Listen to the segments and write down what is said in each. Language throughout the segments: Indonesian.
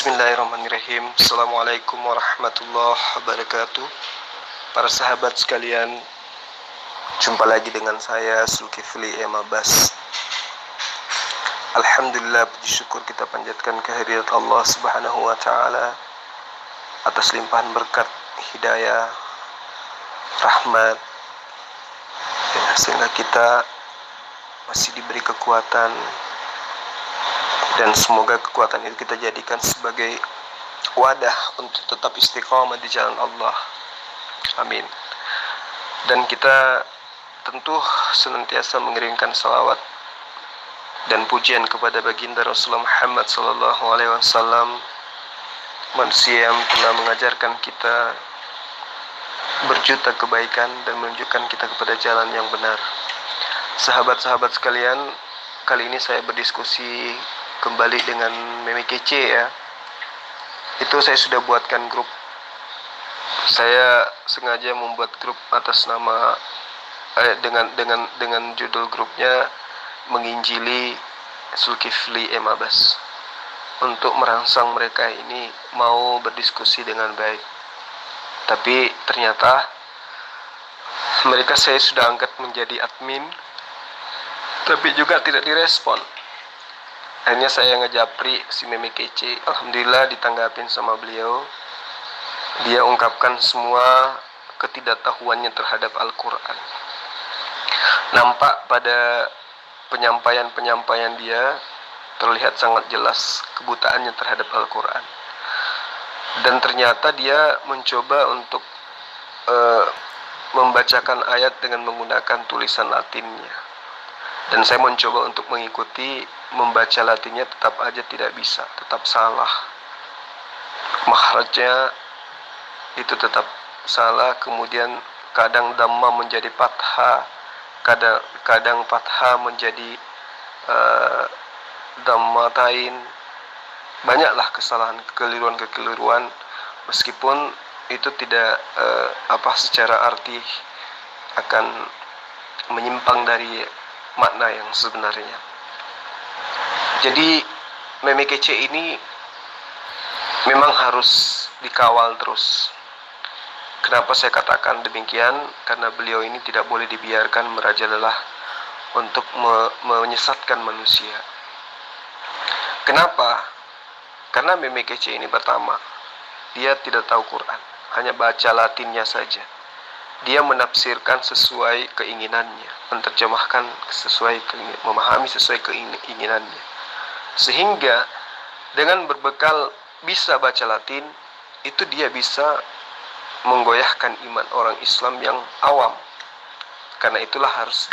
Bismillahirrahmanirrahim. Assalamualaikum warahmatullahi wabarakatuh. Para sahabat sekalian, jumpa lagi dengan saya Zulkifli M. Abbas. Alhamdulillah, puji syukur kita panjatkan kehadirat Allah Subhanahu wa Ta'ala atas limpahan berkat, hidayah, rahmat, sehingga kita masih diberi kekuatan, dan semoga kekuatan itu kita jadikan sebagai wadah untuk tetap istiqamah di jalan Allah. Amin. Dan kita tentu senantiasa mengirimkan salawat dan pujian kepada baginda Rasulullah Muhammad SAW, manusia yang telah mengajarkan kita berjuta kebaikan dan menunjukkan kita kepada jalan yang benar. Sahabat-sahabat sekalian, kali ini saya berdiskusi kembali dengan Meme Kece ya. Itu saya sudah buatkan grup. Saya sengaja membuat grup atas nama dengan judul grupnya Menginjili Zulkifli M. Abbas, untuk merangsang mereka ini mau berdiskusi dengan baik. Tapi ternyata mereka saya sudah angkat menjadi admin, tapi juga tidak direspon. Akhirnya saya ngejapri si Meme Kece. Alhamdulillah ditanggapin sama beliau. Dia ungkapkan semua ketidaktahuannya terhadap Al-Quran. Nampak pada penyampaian dia terlihat sangat jelas kebutaannya terhadap Al-Quran. Dan ternyata dia mencoba untuk membacakan ayat dengan menggunakan tulisan Latinnya. Dan saya mencoba untuk mengikuti, membaca Latinnya tetap aja tidak bisa, tetap salah. Makhrajnya itu tetap salah. Kemudian kadang dhamma menjadi fathah, kadang fathah menjadi dhammatain. Banyaklah kesalahan, kekeliruan, meskipun itu tidak secara arti akan menyimpang dari makna yang sebenarnya. Jadi Meme Kece ini memang harus dikawal terus. Kenapa saya katakan demikian? Karena beliau ini tidak boleh dibiarkan merajalela untuk menyesatkan manusia. Kenapa? Karena Meme Kece ini pertama, dia tidak tahu Quran, hanya baca Latinnya saja. Dia menafsirkan sesuai keinginannya, menerjemahkan memahami sesuai keinginannya. Sehingga dengan berbekal bisa baca Latin, itu dia bisa menggoyahkan iman orang Islam yang awam. Karena itulah harus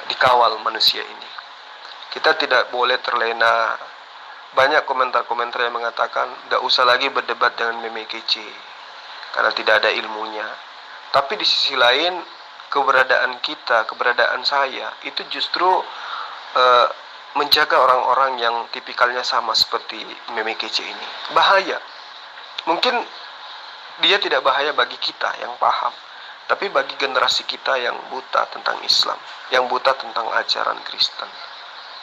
dikawal manusia ini. Kita tidak boleh terlena. Banyak komentar-komentar yang mengatakan gak usah lagi berdebat dengan Meme Kece karena tidak ada ilmunya. Tapi di sisi lain, keberadaan saya itu justru menjaga orang-orang yang tipikalnya sama seperti Meme Kece ini. Bahaya. Mungkin dia tidak bahaya bagi kita yang paham, tapi bagi generasi kita yang buta tentang Islam, yang buta tentang ajaran Kristen,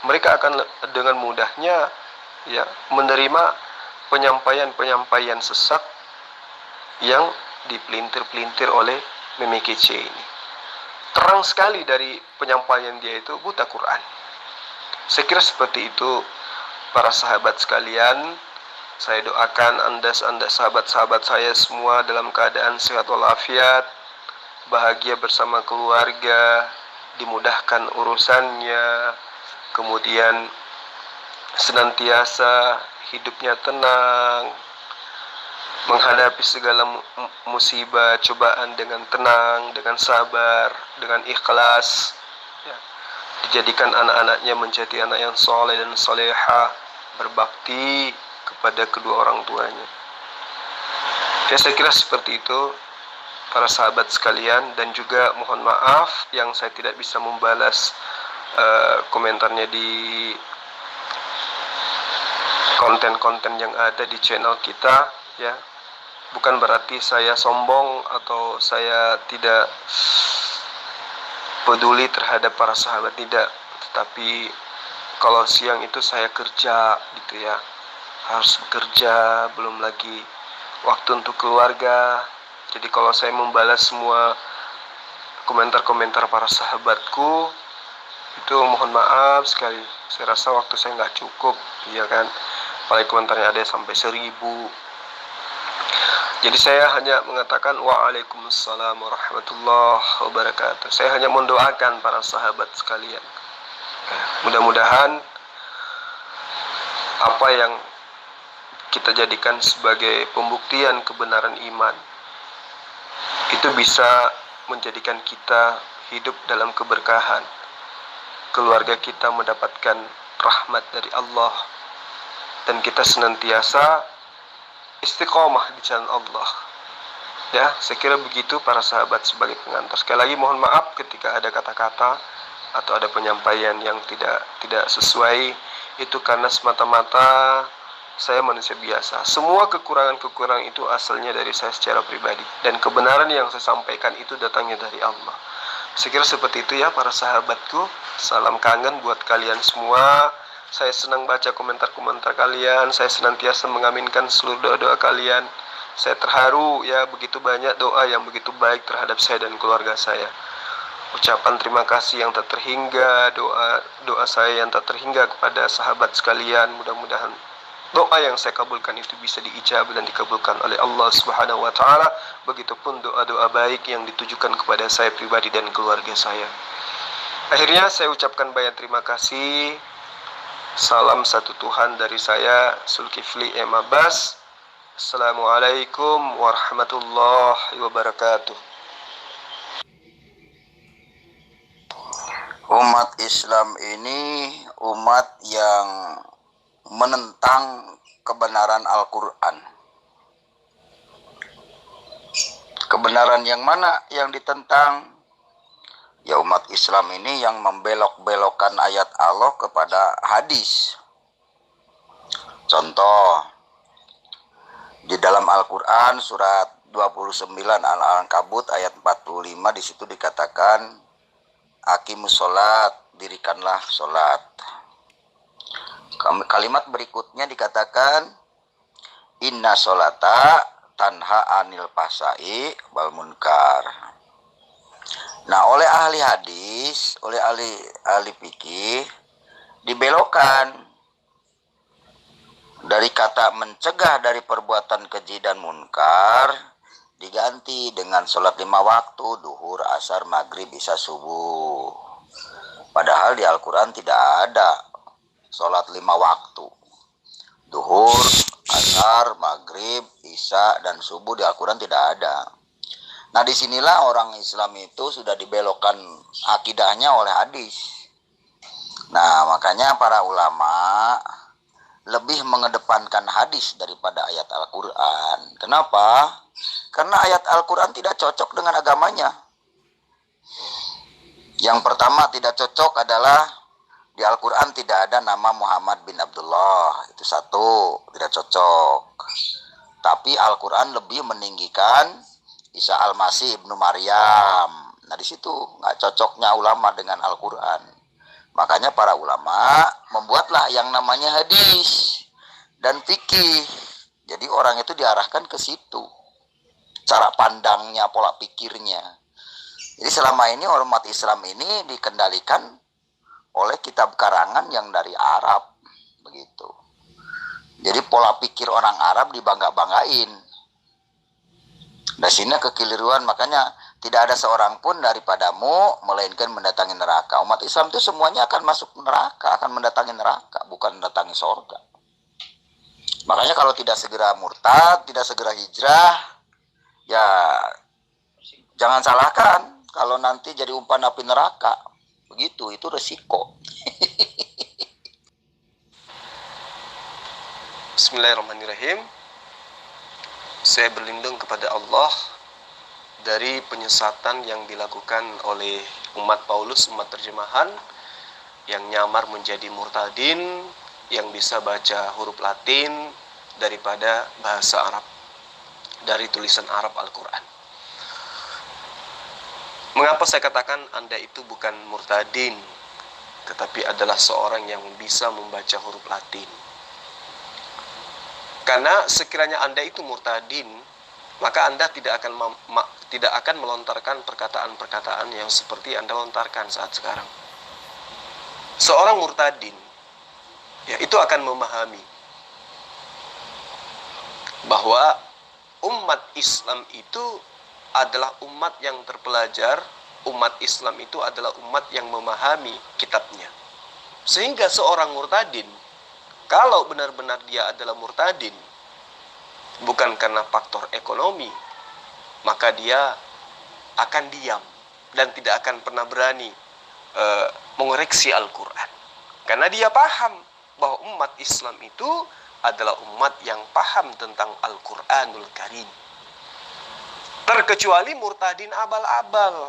mereka akan dengan mudahnya menerima penyampaian sesat yang dipelintir-pelintir oleh Meme Kece ini. Terang sekali dari penyampaian dia itu buta Quran. Saya kira seperti itu para sahabat sekalian. Saya doakan anda sahabat-sahabat saya semua dalam keadaan sehat walafiat, bahagia bersama keluarga, dimudahkan urusannya, kemudian senantiasa hidupnya tenang, menghadapi segala musibah, cobaan dengan tenang, dengan sabar, dengan ikhlas, dijadikan anak-anaknya menjadi anak yang soleh dan solehah, berbakti kepada kedua orang tuanya. Saya kira seperti itu para sahabat sekalian, dan juga mohon maaf yang saya tidak bisa membalas komentarnya di konten-konten yang ada di channel kita ya. Bukan berarti saya sombong atau saya tidak peduli terhadap para sahabat, tidak. Tetapi kalau siang itu saya kerja gitu ya. harus bekerja, belum lagi waktu untuk keluarga. Jadi kalau saya membalas semua komentar-komentar para sahabatku, itu mohon maaf sekali. Saya rasa waktu saya nggak cukup, ya kan. Apalagi komentarnya ada sampai 1000. Jadi saya hanya mengatakan Waalaikumsalam warahmatullahi wabarakatuh. Saya hanya mendoakan para sahabat sekalian. Mudah-mudahan apa yang kita jadikan sebagai pembuktian kebenaran iman itu bisa menjadikan kita hidup dalam keberkahan. Keluarga kita mendapatkan rahmat dari Allah, dan kita senantiasa istiqomah di jalan Allah. Ya, saya kira begitu para sahabat sebagai pengantar. Sekali lagi mohon maaf ketika ada kata-kata atau ada penyampaian yang tidak sesuai. Itu karena semata-mata saya manusia biasa. Semua kekurangan-kekurangan itu asalnya dari saya secara pribadi, dan kebenaran yang saya sampaikan itu datangnya dari Allah. Saya kira seperti itu ya para sahabatku. Salam kangen buat kalian semua. Saya senang baca komentar-komentar kalian. Saya senantiasa mengaminkan seluruh doa-doa kalian. Saya terharu ya, begitu banyak doa yang begitu baik terhadap saya dan keluarga saya. Ucapan terima kasih yang tak terhingga, doa saya yang tak terhingga kepada sahabat sekalian. Mudah-mudahan doa yang saya kabulkan itu bisa diijabah dan dikabulkan oleh Allah Subhanahu wa taala. Begitupun doa-doa baik yang ditujukan kepada saya pribadi dan keluarga saya. Akhirnya saya ucapkan banyak terima kasih. Salam satu Tuhan dari saya, Zulkifli M. Abbas. Assalamualaikum warahmatullahi wabarakatuh. Umat Islam ini umat yang menentang kebenaran Al-Quran. Kebenaran yang mana yang ditentang? Ya, umat Islam ini yang membelok-belokkan ayat Allah kepada hadis. Contoh, di dalam Al-Quran surat 29 Al-Ankabut ayat 45, di situ dikatakan aqimus sholat, dirikanlah sholat. Kalimat berikutnya dikatakan inna sholata tanha anil pasai wal munkar. Nah, oleh ahli hadis, oleh ahli fikih dibelokkan dari kata mencegah dari perbuatan keji dan munkar, diganti dengan sholat 5 waktu, duhur, asar, maghrib, isya, subuh. Padahal di Al-Quran tidak ada sholat 5 waktu. Duhur, asar, maghrib, isya, dan subuh di Al-Quran tidak ada. Nah, disinilah orang Islam itu sudah dibelokkan akidahnya oleh hadis. Nah, makanya para ulama lebih mengedepankan hadis daripada ayat Al-Quran. Kenapa? Karena ayat Al-Quran tidak cocok dengan agamanya. Yang pertama tidak cocok adalah di Al-Quran tidak ada nama Muhammad bin Abdullah. Itu satu, tidak cocok. Tapi Al-Quran lebih meninggikan Isa Al-Masih ibnu Maryam. Nah, di situ nggak cocoknya ulama dengan Al-Quran. Makanya para ulama membuatlah yang namanya hadis dan fikih. Jadi orang itu diarahkan ke situ. Cara pandangnya, pola pikirnya. Jadi selama ini umat Islam ini dikendalikan oleh kitab karangan yang dari Arab. Begitu. Jadi pola pikir orang Arab dibangga-banggain. Dari sini kekeliruan, makanya tidak ada seorang pun daripadamu melainkan mendatangi neraka. Umat Islam itu semuanya akan masuk neraka, akan mendatangi neraka, bukan mendatangi surga. Makanya kalau tidak segera murtad, tidak segera hijrah, ya jangan salahkan kalau nanti jadi umpan api neraka. Begitu, itu resiko. Bismillahirrahmanirrahim. Saya berlindung kepada Allah dari penyesatan yang dilakukan oleh umat Paulus, umat terjemahan, yang nyamar menjadi murtadin, yang bisa baca huruf Latin daripada bahasa Arab, dari tulisan Arab Al-Quran. Mengapa saya katakan Anda itu bukan murtadin, tetapi adalah seorang yang bisa membaca huruf Latin? Karena sekiranya Anda itu murtadin, maka Anda tidak akan melontarkan perkataan-perkataan yang seperti Anda lontarkan saat sekarang. Seorang murtadin, ya, itu akan memahami bahwa umat Islam itu adalah umat yang terpelajar, umat Islam itu adalah umat yang memahami kitabnya. Sehingga seorang murtadin, kalau benar-benar dia adalah murtadin, bukan karena faktor ekonomi, maka dia akan diam dan tidak akan pernah berani mengoreksi Al-Quran. Karena dia paham bahwa umat Islam itu adalah umat yang paham tentang Al-Quranul Karim. Terkecuali murtadin abal-abal,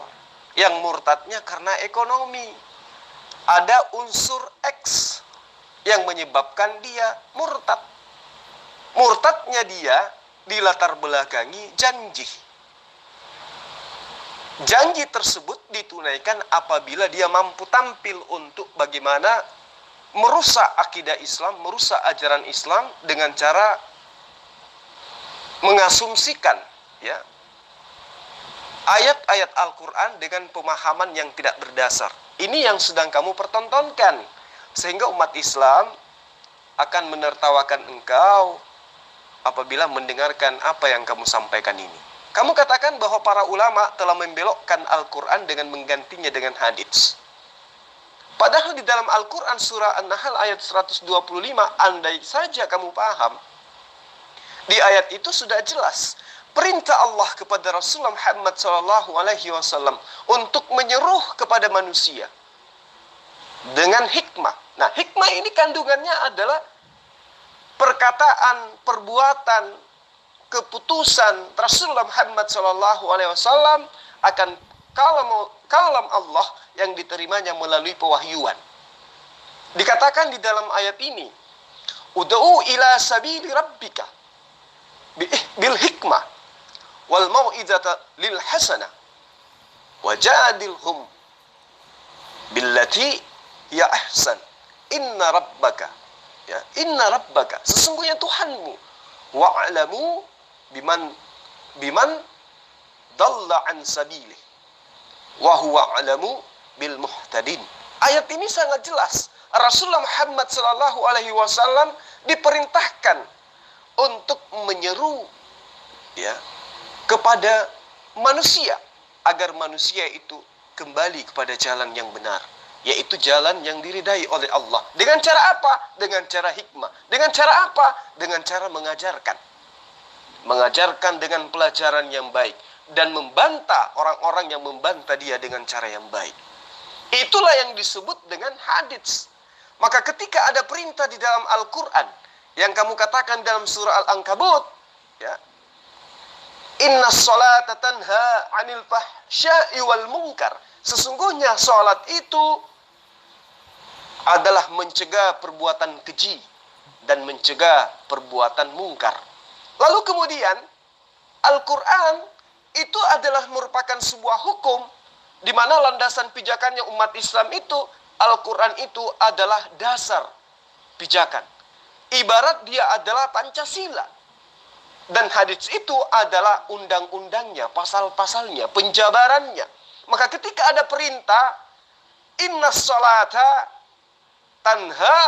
yang murtadnya karena ekonomi. Ada unsur X yang menyebabkan dia murtad. Murtadnya dia dilatar belakangi janji. Janji tersebut ditunaikan apabila dia mampu tampil untuk bagaimana merusak akidah Islam, merusak ajaran Islam dengan cara mengasumsikan, ya, ayat-ayat Al-Quran dengan pemahaman yang tidak berdasar. Ini yang sedang kamu pertontonkan, sehingga umat Islam akan menertawakan engkau apabila mendengarkan apa yang kamu sampaikan ini. Kamu katakan bahwa para ulama telah membelokkan Al-Quran dengan menggantinya dengan hadits. Padahal di dalam Al-Quran surah An-Nahl ayat 125, andai saja kamu paham, di ayat itu sudah jelas perintah Allah kepada Rasulullah Muhammad SAW untuk menyeruh kepada manusia dengan hikmah. Nah, hikmah ini kandungannya adalah perkataan, perbuatan, keputusan Rasulullah Muhammad SAW akan kalam Allah yang diterimanya melalui pewahyuan. Dikatakan di dalam ayat ini, ud'u ila sabili rabbika bil hikmah wal mau'izata lil hasanah wajadilhum billati ya ahsan inna rabbaka sesungguhnya Tuhanmu wa'lamu biman dalla an sabilih wa huwa a'lamu bil muhtadin. Ayat ini sangat jelas. Rasulullah Muhammad SAW diperintahkan untuk menyeru, ya, kepada manusia agar manusia itu kembali kepada jalan yang benar, yaitu jalan yang diridai oleh Allah. Dengan cara apa? Dengan cara hikmah. Dengan cara apa? Dengan cara mengajarkan dengan pelajaran yang baik dan membantah orang-orang yang membantah dia dengan cara yang baik. Itulah yang disebut dengan hadits. Maka ketika ada perintah di dalam Al-Quran yang kamu katakan dalam surah Al-Ankabut, ya, inna sholata tanha anil fahsya'i wal munkar, sesungguhnya sholat itu adalah mencegah perbuatan keji dan mencegah perbuatan mungkar. Lalu kemudian Al-Quran itu adalah merupakan sebuah hukum di mana landasan pijakannya umat Islam itu, Al-Quran itu adalah dasar pijakan. Ibarat dia adalah Pancasila. Dan hadits itu adalah undang-undangnya, pasal-pasalnya, penjabarannya. Maka ketika ada perintah, inna sholata tanha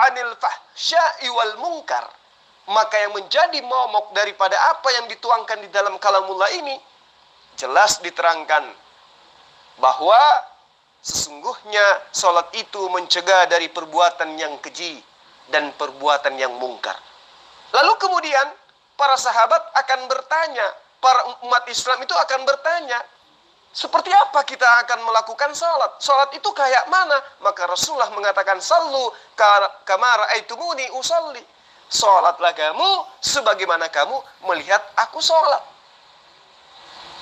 anil fahsya'i wal munkar, maka yang menjadi momok daripada apa yang dituangkan di dalam kalamullah ini, jelas diterangkan bahwa sesungguhnya sholat itu mencegah dari perbuatan yang keji dan perbuatan yang mungkar. Lalu kemudian para sahabat akan bertanya, para umat Islam itu akan bertanya, seperti apa kita akan melakukan sholat? Sholat itu kayak mana? Maka Rasulullah mengatakan, sallu kama ra'aitumuni usalli. Sholatlah kamu sebagaimana kamu melihat aku sholat.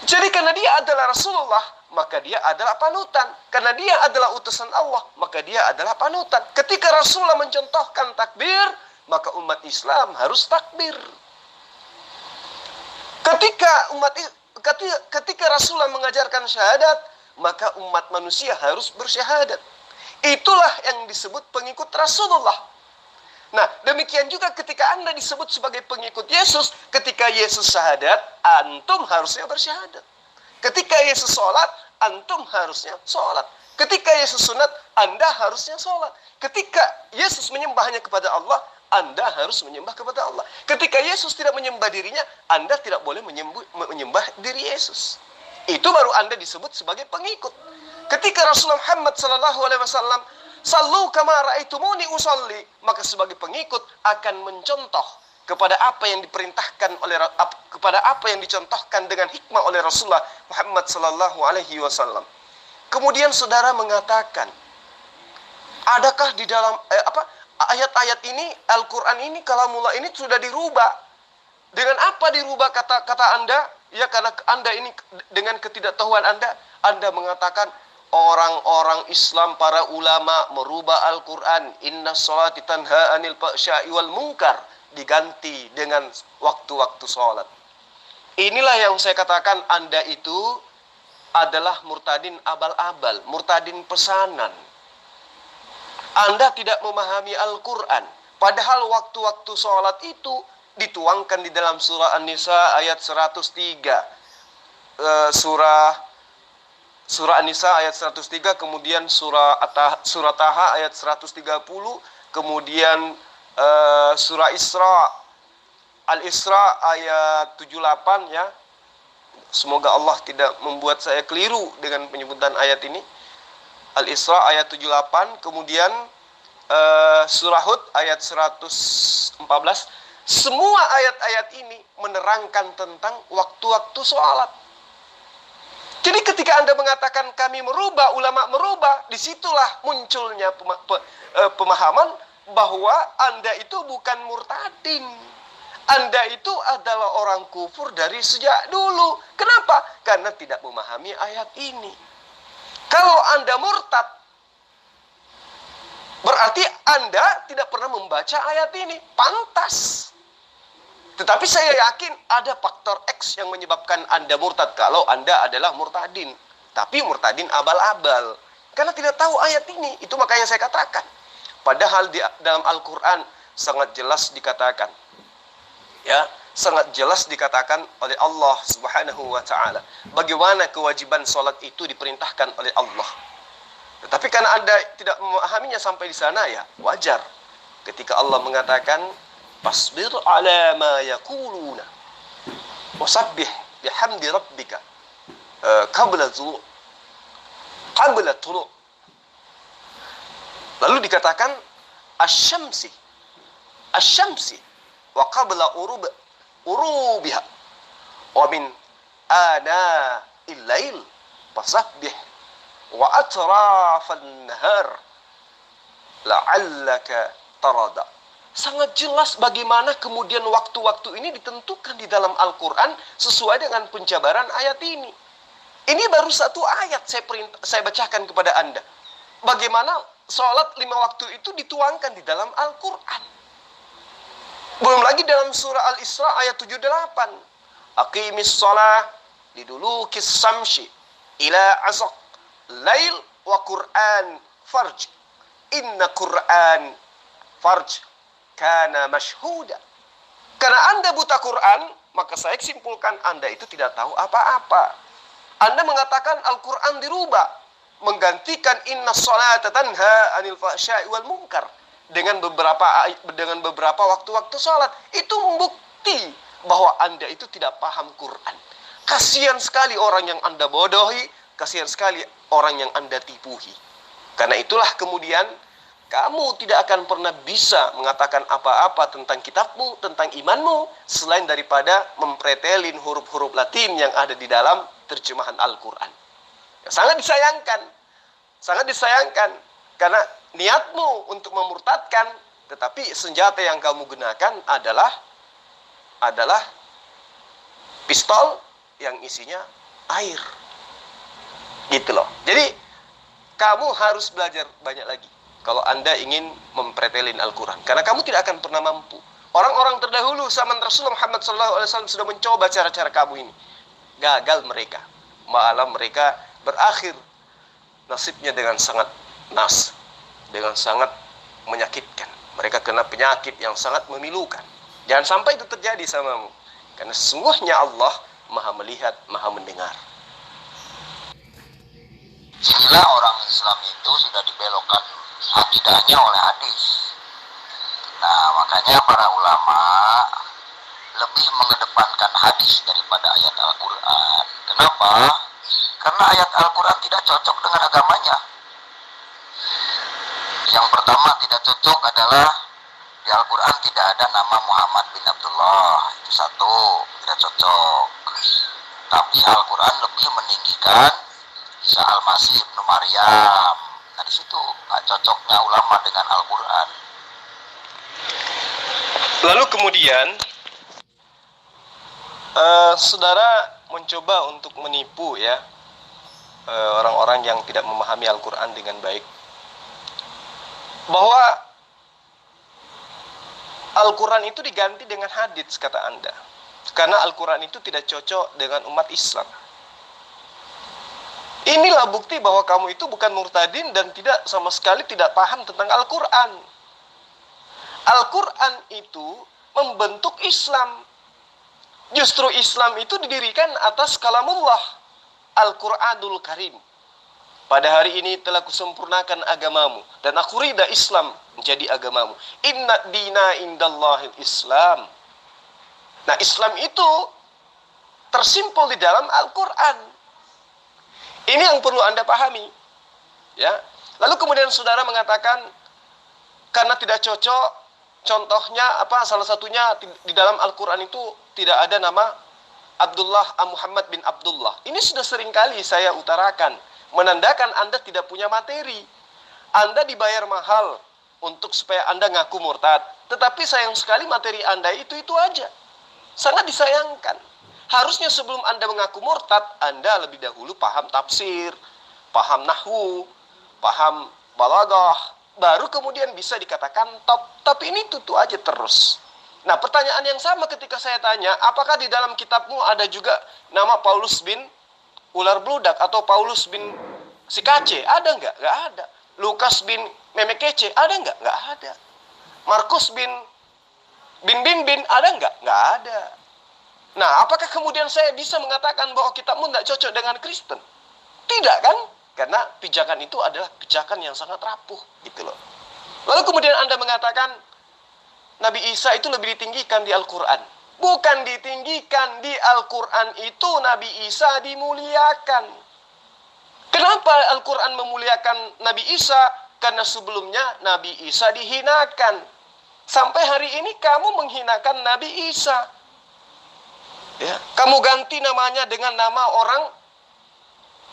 Jadi karena dia adalah Rasulullah, maka dia adalah panutan. Karena dia adalah utusan Allah, maka dia adalah panutan. Ketika Rasulullah mencontohkan takbir, maka umat Islam harus takbir. Ketika Rasulullah mengajarkan syahadat, maka umat manusia harus bersyahadat. Itulah yang disebut pengikut Rasulullah. Nah, demikian juga ketika Anda disebut sebagai pengikut Yesus, ketika Yesus syahadat, antum harusnya bersyahadat. Ketika Yesus sholat, antum harusnya sholat. Ketika Yesus sunat, Anda harusnya sholat. Ketika Yesus menyembahnya kepada Allah, Anda harus menyembah kepada Allah. Ketika Yesus tidak menyembah dirinya, Anda tidak boleh menyembah diri Yesus. Itu baru Anda disebut sebagai pengikut. Ketika Rasulullah Muhammad SAW, "Sallu kama ra'aitumuni usolli," maka sebagai pengikut akan mencontoh kepada apa yang diperintahkan kepada apa yang dicontohkan dengan hikmah oleh Rasulullah Muhammad SAW. Kemudian saudara mengatakan, adakah di dalam ayat-ayat ini, Al-Quran ini, kalamullah ini sudah dirubah? Dengan apa dirubah kata Anda? Ya, karena Anda ini dengan ketidaktahuan Anda mengatakan orang-orang Islam, para ulama merubah Al-Quran. Inna sholati tanha anil fahsya'i wal munkar, diganti dengan waktu-waktu sholat. Inilah yang saya katakan, Anda itu adalah murtadin abal-abal, murtadin pesanan. Anda tidak memahami Al-Quran. Padahal waktu-waktu sholat itu dituangkan di dalam surah An-Nisa ayat 103. Surah An-Nisa ayat 103, kemudian surah Taha ayat 130, kemudian surah Al-Isra ayat 78 ya. Semoga Allah tidak membuat saya keliru dengan penyebutan ayat ini. Al-Isra ayat 78, kemudian surah Hud ayat 114. Semua ayat-ayat ini menerangkan tentang waktu-waktu sholat. Jadi ketika Anda mengatakan kami merubah, ulama merubah, disitulah munculnya pemahaman bahwa Anda itu bukan murtadin. Anda itu adalah orang kufur dari sejak dulu. Kenapa? Karena tidak memahami ayat ini. Kalau Anda murtad, berarti Anda tidak pernah membaca ayat ini. Pantas. Tetapi saya yakin ada faktor X yang menyebabkan Anda murtad kalau Anda adalah murtadin. Tapi murtadin abal-abal. Karena tidak tahu ayat ini. Itu makanya saya katakan. Padahal di dalam Al-Quran sangat jelas dikatakan. Ya, sangat jelas dikatakan oleh Allah Subhanahu wa ta'ala. Bagaimana kewajiban sholat itu diperintahkan oleh Allah. Tetapi karena Anda tidak memahaminya sampai di sana, ya wajar. Ketika Allah mengatakan, "Fasbir ala ma yaquluna wasabbih bihamdi rabbika qabla tulu'." Lalu dikatakan asyamsi wa qabla urubiha wa min ana il-lail fasabbih wa atrafan nahar la'allaka tarada. Sangat jelas bagaimana kemudian waktu-waktu ini ditentukan di dalam Al-Quran sesuai dengan penjabaran ayat ini. Ini baru satu ayat saya bacakan kepada Anda. Bagaimana sholat 5 waktu itu dituangkan di dalam Al-Quran. Belum lagi dalam surah Al-Isra ayat 78. Aqimis sholah lidulukis samsi ila azaq lail wa Qur'an farj. Inna Qur'an farj kana mashhuda. Karena Anda buta Quran, maka saya simpulkan Anda itu tidak tahu apa-apa. Anda mengatakan Al-Quran dirubah, menggantikan inna sholata tanha anil fahsya'i wal munkar dengan beberapa waktu-waktu sholat. Itu membukti bahwa Anda itu tidak paham Quran. Kasihan sekali orang yang Anda bodohi, kasihan sekali orang yang Anda tipuhi. Karena itulah kemudian kamu tidak akan pernah bisa mengatakan apa-apa tentang kitabmu, tentang imanmu, selain daripada mempretelin huruf-huruf Latin yang ada di dalam terjemahan Al-Quran. Ya, sangat disayangkan, karena niatmu untuk memurtadkan, tetapi senjata yang kamu gunakan adalah pistol yang isinya air. Gitu loh. Jadi, kamu harus belajar banyak lagi kalau Anda ingin mempretelin Al-Quran. Karena kamu tidak akan pernah mampu. Orang-orang terdahulu zaman Rasulullah Muhammad SAW sudah mencoba cara-cara kamu ini. Gagal mereka. Malah mereka berakhir nasibnya dengan sangat dengan sangat menyakitkan. Mereka kena penyakit yang sangat memilukan. Jangan sampai itu terjadi samamu. Karena sesungguhnya Allah Maha melihat, Maha mendengar. Sila orang Islam itu sudah dibelokkan akidahnya oleh hadis. Nah, makanya para ulama lebih mengedepankan hadis daripada ayat Al-Quran. Kenapa? Karena ayat Al-Quran tidak cocok dengan agamanya. Yang pertama tidak cocok adalah di Al-Quran tidak ada nama Muhammad bin Abdullah. Itu satu, tidak cocok. Tapi Al-Quran lebih meninggikan Isa Al-Masih Ibnu Maryam. Nah, di situ nggak cocoknya ulama dengan Al-Quran. Lalu kemudian saudara mencoba untuk menipu ya orang-orang yang tidak memahami Al-Quran dengan baik, bahwa Al-Quran itu diganti dengan hadits, kata Anda, karena Al-Quran itu tidak cocok dengan umat Islam. Inilah bukti bahwa kamu itu bukan murtadin dan tidak sama sekali tidak paham tentang Al-Quran. Al-Quran itu membentuk Islam. Justru Islam itu didirikan atas kalamullah, Al-Quranul Karim. Pada hari ini telah kusempurnakan agamamu, dan aku ridha Islam menjadi agamamu. Inna dina indallahil Islam. Nah, Islam itu tersimpul di dalam Al-Quran. Ini yang perlu Anda pahami. Ya. Lalu kemudian saudara mengatakan, karena tidak cocok, contohnya apa? Salah satunya di dalam Al-Quran itu tidak ada nama Abdullah Muhammad bin Abdullah. Ini sudah sering kali saya utarakan, menandakan Anda tidak punya materi. Anda dibayar mahal untuk supaya Anda ngaku murtad, tetapi sayang sekali materi Anda itu aja. Sangat disayangkan. Harusnya sebelum Anda mengaku murtad, Anda lebih dahulu paham tafsir, paham nahwu, paham balaghah, baru kemudian bisa dikatakan top. Tapi ini tutu aja terus. Nah, pertanyaan yang sama ketika saya tanya, apakah di dalam kitabmu ada juga nama Paulus bin Ular Bludak atau Paulus bin Sikace? Ada nggak? Nggak ada. Lukas bin Memekece? Ada nggak? Nggak ada. Markus bin ada nggak? Nggak ada. Nah, apakah kemudian saya bisa mengatakan bahwa kitabmu tidak cocok dengan Kristen? Tidak kan? Karena pijakan itu adalah pijakan yang sangat rapuh, gitu loh. Lalu kemudian Anda mengatakan Nabi Isa itu lebih ditinggikan di Al-Quran. Bukan ditinggikan, di Al-Quran itu Nabi Isa dimuliakan. Kenapa Al-Quran memuliakan Nabi Isa? Karena sebelumnya Nabi Isa dihinakan. Sampai hari ini kamu menghinakan Nabi Isa. Ya, kamu ganti namanya dengan nama orang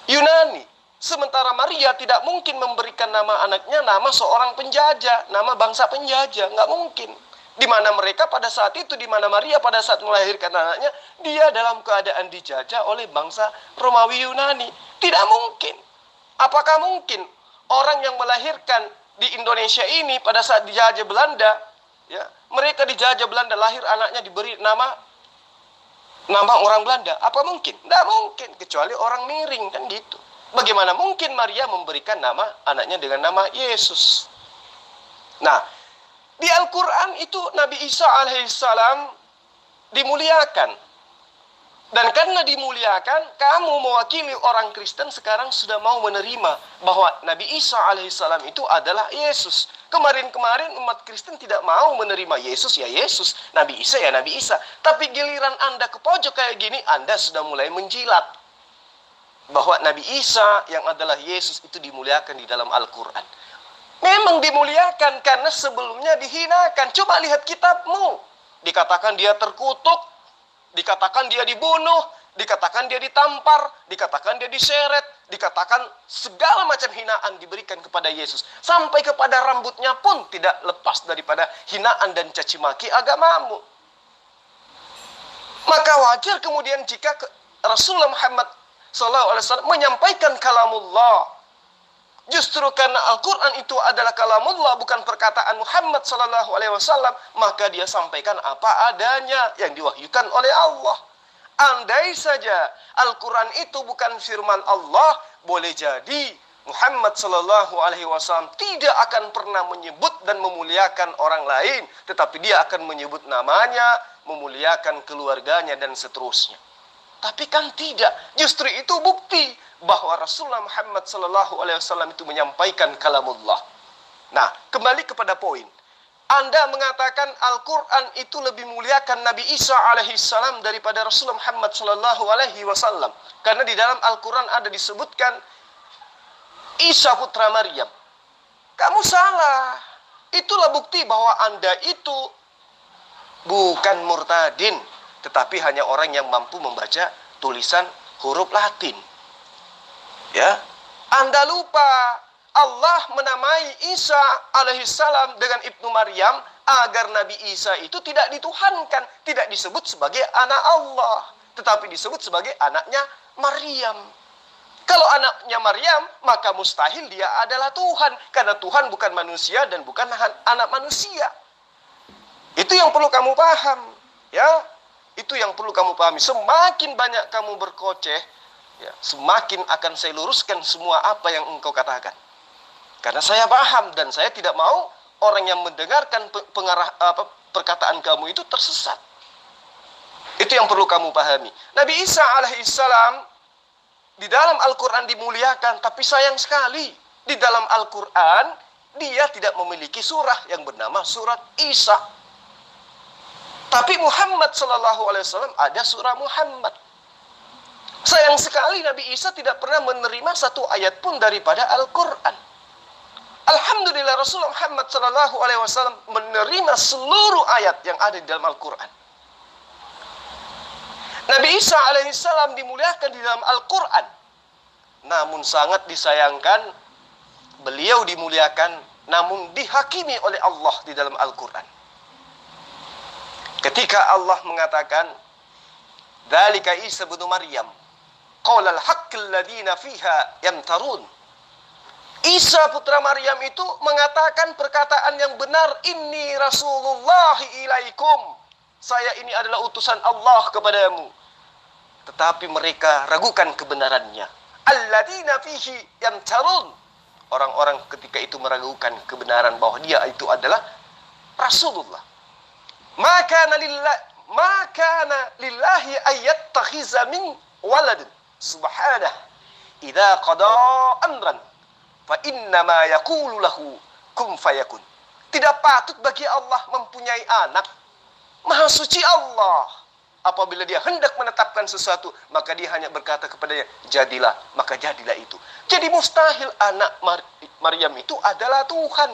Yunani. Sementara Maria tidak mungkin memberikan nama anaknya nama seorang penjajah, nama bangsa penjajah, nggak mungkin. Di mana mereka pada saat itu, di mana Maria pada saat melahirkan anaknya, dia dalam keadaan dijajah oleh bangsa Romawi Yunani. Tidak mungkin. Apakah mungkin orang yang melahirkan di Indonesia ini pada saat dijajah Belanda, ya, mereka dijajah Belanda, lahir anaknya diberi nama orang Belanda? Apa mungkin? Tidak mungkin, kecuali orang miring, kan gitu. Bagaimana mungkin Maria memberikan nama anaknya dengan nama Yesus? Nah, di Al-Quran itu Nabi Isa alaihissalam dimuliakan. Dan karena dimuliakan, kamu mewakili orang Kristen sekarang sudah mau menerima bahwa Nabi Isa alaihissalam itu adalah Yesus. Kemarin-kemarin umat Kristen tidak mau menerima Yesus, ya Yesus. Nabi Isa, ya Nabi Isa. Tapi giliran Anda ke pojok kayak gini, Anda sudah mulai menjilat bahwa Nabi Isa yang adalah Yesus itu dimuliakan di dalam Al-Quran. Memang dimuliakan karena sebelumnya dihinakan. Coba lihat kitabmu. Dikatakan dia terkutuk, dikatakan dia dibunuh, dikatakan dia ditampar, dikatakan dia diseret, dikatakan segala macam hinaan diberikan kepada Yesus. Sampai kepada rambutnya pun tidak lepas daripada hinaan dan caci maki agamamu. Maka wajar kemudian jika Rasulullah Muhammad SAW menyampaikan kalamullah. Justru karena Al-Quran itu adalah kalamullah, bukan perkataan Muhammad SAW, maka dia sampaikan apa adanya yang diwahyukan oleh Allah. Andai saja Al-Quran itu bukan firman Allah, boleh jadi Muhammad Sallallahu Alaihi Wasallam tidak akan pernah menyebut dan memuliakan orang lain, tetapi dia akan menyebut namanya, memuliakan keluarganya dan seterusnya. Tapi kan tidak, justru itu bukti bahwa Rasulullah Muhammad Sallallahu Alaihi Wasallam itu menyampaikan kalamullah. Nah, kembali kepada poin. Anda mengatakan Al-Quran itu lebih muliakan Nabi Isa alaihissalam daripada Rasulullah Muhammad Sallallahu Alaihi Wasallam. Karena di dalam Al-Quran ada disebutkan Isa putra Maryam. Kamu salah. Itulah bukti bahwa Anda itu bukan murtadin, tetapi hanya orang yang mampu membaca tulisan huruf Latin. Ya, Anda lupa Allah menamai Isa alaihissalam dengan Ibnu Maryam agar Nabi Isa itu tidak dituhankan, tidak disebut sebagai anak Allah, tetapi disebut sebagai anaknya Maryam. Kalau anaknya Maryam, maka mustahil dia adalah Tuhan, karena Tuhan bukan manusia dan bukan anak manusia. Itu yang perlu kamu paham, ya. Itu yang perlu kamu pahami. Semakin banyak kamu berkoceh, ya, semakin akan saya luruskan semua apa yang engkau katakan. Karena saya paham dan saya tidak mau orang yang mendengarkan perkataan kamu itu tersesat. Itu yang perlu kamu pahami. Nabi Isa alaihissalam di dalam Al-Quran dimuliakan, tapi sayang sekali di dalam Al-Quran dia tidak memiliki surah yang bernama surat Isa. Tapi Muhammad Sallallahu Alaihi Wasallam ada surah Muhammad. Sayang sekali Nabi Isa tidak pernah menerima satu ayat pun daripada Al-Quran. Alhamdulillah Rasulullah Muhammad Sallallahu Alaihi Wasallam menerima seluruh ayat yang ada di dalam Al-Quran. Nabi Isa alaihissalam dimuliakan di dalam Al-Quran. Namun sangat disayangkan beliau dimuliakan namun dihakimi oleh Allah di dalam Al-Quran. Ketika Allah mengatakan Dzalika Isa bin Maryam qaulal haqqil ladzina fiha yamtarun. Isa putra Maryam itu mengatakan perkataan yang benar, inni Rasulullah ilaikum. Saya ini adalah utusan Allah kepadamu. Tetapi mereka ragukan kebenarannya. Alladzina fihi yamtarun. Orang-orang ketika itu meragukan kebenaran bahwa dia itu adalah Rasulullah. Maka lillahi ayyattakhiza min waladin. Subhanah. Idza qada amran fa innama yaqulu lahu kun fayakun. Tidak patut bagi Allah mempunyai anak. Maha suci Allah. Apabila dia hendak menetapkan sesuatu, maka dia hanya berkata kepadanya, jadilah, maka jadilah itu. Jadi mustahil anak Maryam itu adalah Tuhan.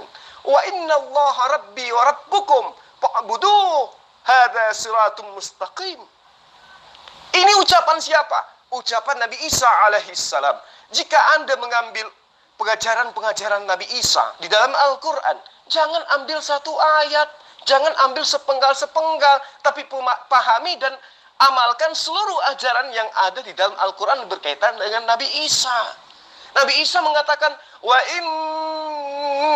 Wa inna Allah rabbi wa rabbukum fa'buduh. Hadza siratum mustaqim. Ini ucapan siapa? Ucapan Nabi Isa alaihissalam. Jika Anda mengambil pengajaran-pengajaran Nabi Isa di dalam Al-Quran, jangan ambil satu ayat, jangan ambil sepenggal-sepenggal, tapi pahami dan amalkan seluruh ajaran yang ada di dalam Al-Quran berkaitan dengan Nabi Isa. Nabi Isa mengatakan, wa inna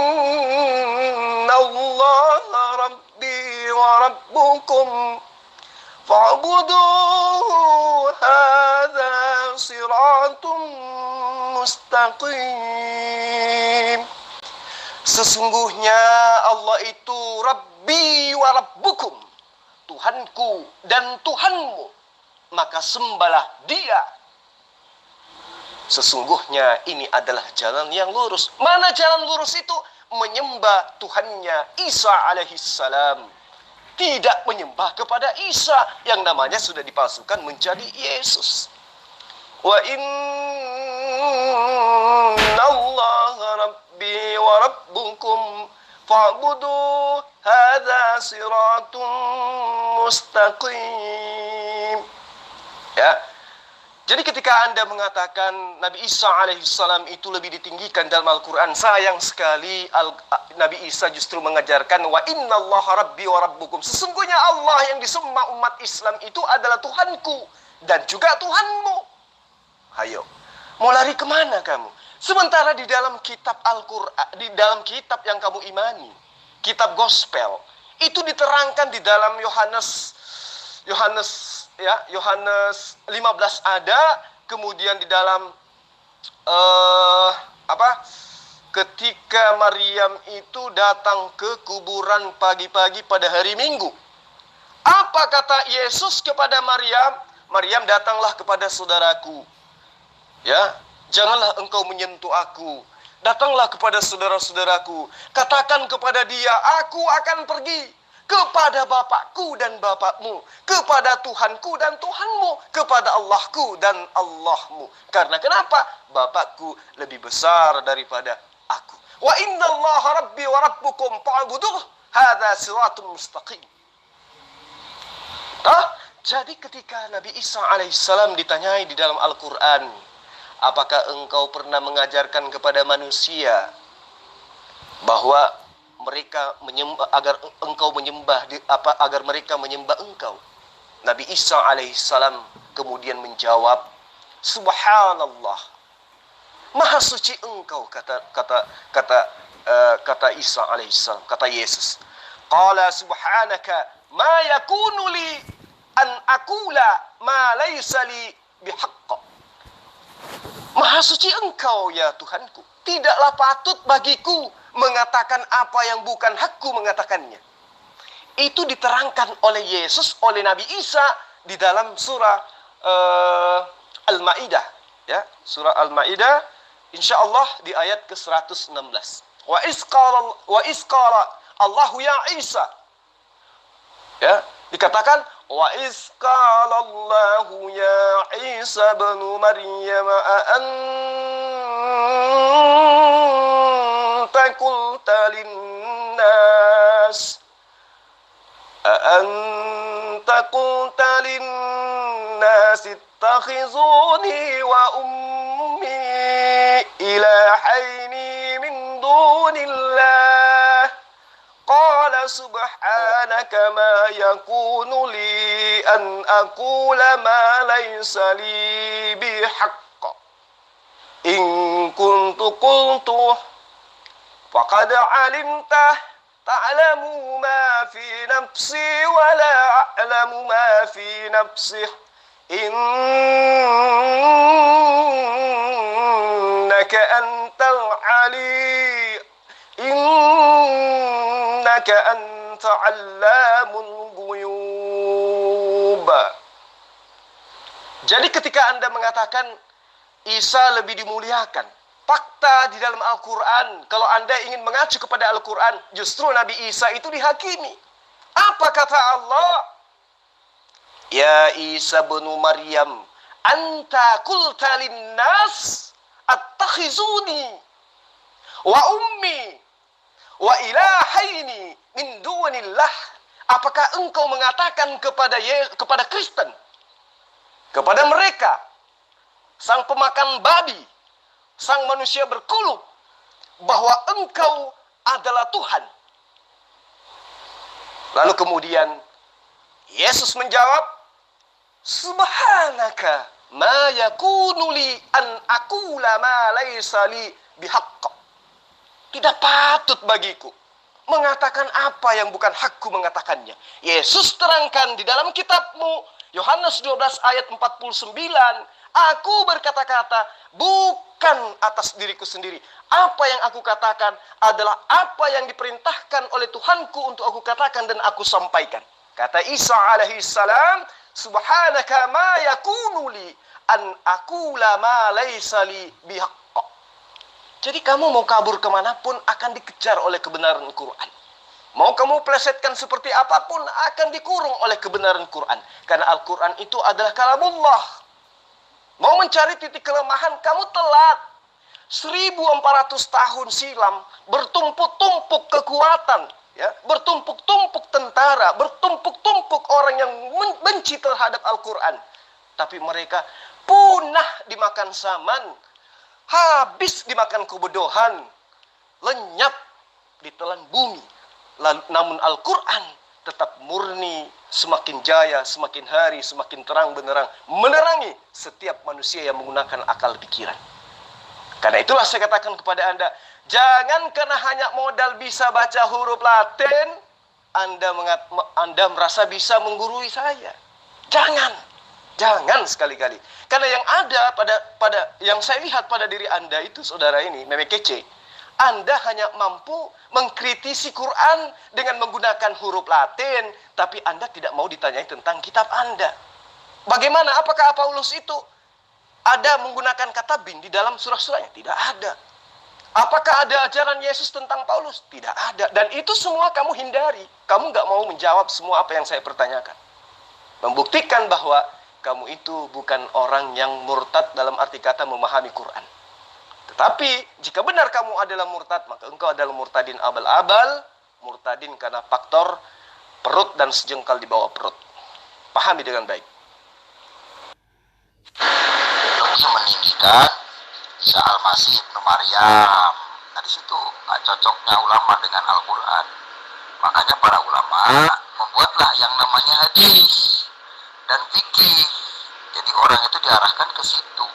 Allah rabbi wa rabbukum fa'buduh hadza siratum mustaqim. Sesungguhnya Allah itu Rabbi wa Rabbukum, Tuhanku dan Tuhanmu, maka sembahlah Dia. Sesungguhnya ini adalah jalan yang lurus. Mana jalan lurus itu? Menyembah Tuhannya Isa alaihissalam. Tidak menyembah kepada Isa yang namanya sudah dipalsukan menjadi Yesus. Wa inna Allah rabbi wa rabbukum fa'buduh hadza siratun mustaqim. Ya. Jadi ketika Anda mengatakan Nabi Isa alaihissalam itu lebih ditinggikan dalam Al-Quran, sayang sekali Nabi Isa justru mengajarkan wa innallaha rabbi wa rabbukum. Sesungguhnya Allah yang disembah umat Islam itu adalah Tuhanku dan juga Tuhanmu. Hayo, mau lari kemana kamu? Sementara di dalam kitab Al-Quran, di dalam kitab yang kamu imani, kitab Gospel, itu diterangkan di dalam Yohanes 15 ada, kemudian di dalam ketika Maryam itu datang ke kuburan pagi-pagi pada hari Minggu. Apa kata Yesus kepada Maryam? Maryam, datanglah kepada saudaraku. Ya, janganlah engkau menyentuh aku. Datanglah kepada saudara-saudaraku. Katakan kepada dia, aku akan pergi kepada Bapakku dan Bapakmu, kepada Tuhanku dan Tuhanmu, kepada Allahku dan Allahmu. Karena kenapa? Bapakku lebih besar daripada aku. Wa inna Allah rabbi wa rabbukum fa'buduh. Hadza siratun mustaqim. Jadi ketika Nabi Isa alaihissalam ditanyai di dalam Al-Quran, apakah engkau pernah mengajarkan kepada manusia bahwa mereka menyembah, agar engkau menyembah, agar mereka menyembah engkau? Nabi Isa alaihissalam kemudian menjawab, Subhanallah, Maha suci engkau, kata Isa alaihissalam, kata Yesus. Qala subhanaka ma yakunu li an aqula ma laysa li bihaqq. Maha suci engkau ya Tuhanku, tidaklah patut bagiku mengatakan apa yang bukan hakku mengatakannya. Itu diterangkan oleh Yesus, oleh Nabi Isa di dalam surah Al-Maidah, ya, surah Al-Maidah insyaallah di ayat ke-116. Wa isqala Allahu ya Isa. Ya, dikatakan wa isqala Allahu ya Isa ibn Maryam anta qulta lin-nas ittakhizuni wa ummi ilahaini min dunillah. Qala subhanaka ma yakunu li an aqula ma laysa li bihaqq. In kuntu qultuh faqad alimtah ta'lamu ma fi nafsi wa la a'lamu ma fi nafsih. Innaka antal ali innaka anta allamul ghuyub. Jadi ketika Anda mengatakan Isa lebih dimuliakan, fakta di dalam Al-Quran, kalau Anda ingin mengacu kepada Al-Quran, justru Nabi Isa itu dihakimi. Apa kata Allah? Ya Isa bin Maryam, anta qulta lin-nas attakhizuni wa ummi wa ilahaini min dunillah. Apakah engkau mengatakan kepada Kristen, kepada mereka, sang pemakan babi, sang manusia berkuluk, bahwa engkau adalah Tuhan? Lalu kemudian Yesus menjawab, Subhanaka ma yakunu li an aqula ma laysa li bihaqq. Tidak patut bagiku mengatakan apa yang bukan hakku mengatakannya. Yesus terangkan di dalam kitabmu, Yohanes 12 ayat 49, aku berkata-kata bukan atas diriku sendiri. Apa yang aku katakan adalah apa yang diperintahkan oleh Tuhanku untuk aku katakan dan aku sampaikan. Kata Isa alaihissalam, Subhanaka ma yakunu li an aqula ma laysa li bihaqq. Jadi kamu mau kabur kemanapun akan dikejar oleh kebenaran Quran. Mau kamu plesetkan seperti apapun akan dikurung oleh kebenaran Quran. Karena Al-Quran itu adalah kalamullah. Mau mencari titik kelemahan, kamu telat. 1400 tahun silam bertumpuk-tumpuk kekuatan, ya, bertumpuk-tumpuk tentara, bertumpuk-tumpuk orang yang benci terhadap Al-Quran. Tapi mereka punah dimakan zaman, habis dimakan kebodohan, lenyap ditelan bumi. Namun Al-Quran tetap murni, semakin jaya, semakin hari, semakin terang benderang, menerangi setiap manusia yang menggunakan akal pikiran. Karena itulah saya katakan kepada Anda, jangan karena hanya modal bisa baca huruf Latin, Anda merasa bisa menggurui saya. Jangan. Jangan sekali-kali. Karena yang ada pada yang saya lihat pada diri Anda itu, saudara ini, meme kece. Anda hanya mampu mengkritisi Quran dengan menggunakan huruf Latin, tapi Anda tidak mau ditanyai tentang kitab Anda. Bagaimana? Apakah Paulus itu ada menggunakan kata bin di dalam surah-surahnya? Tidak ada. Apakah ada ajaran Yesus tentang Paulus? Tidak ada. Dan itu semua kamu hindari. Kamu nggak mau menjawab semua apa yang saya pertanyakan. Membuktikan bahwa kamu itu bukan orang yang murtad dalam arti kata memahami Quran. Tetapi jika benar kamu adalah murtad, maka engkau adalah murtadin abal-abal, murtadin karena faktor perut dan sejengkal di bawah perut. Pahami dengan baik. Lebih meninggikan Isa Al-Masih Ibnu Maryam. Nah, di situ nggak cocoknya ulama dengan Al-Quran. Makanya para ulama membuatlah yang namanya hadis dan fikih. Jadi orang itu diarahkan ke situ,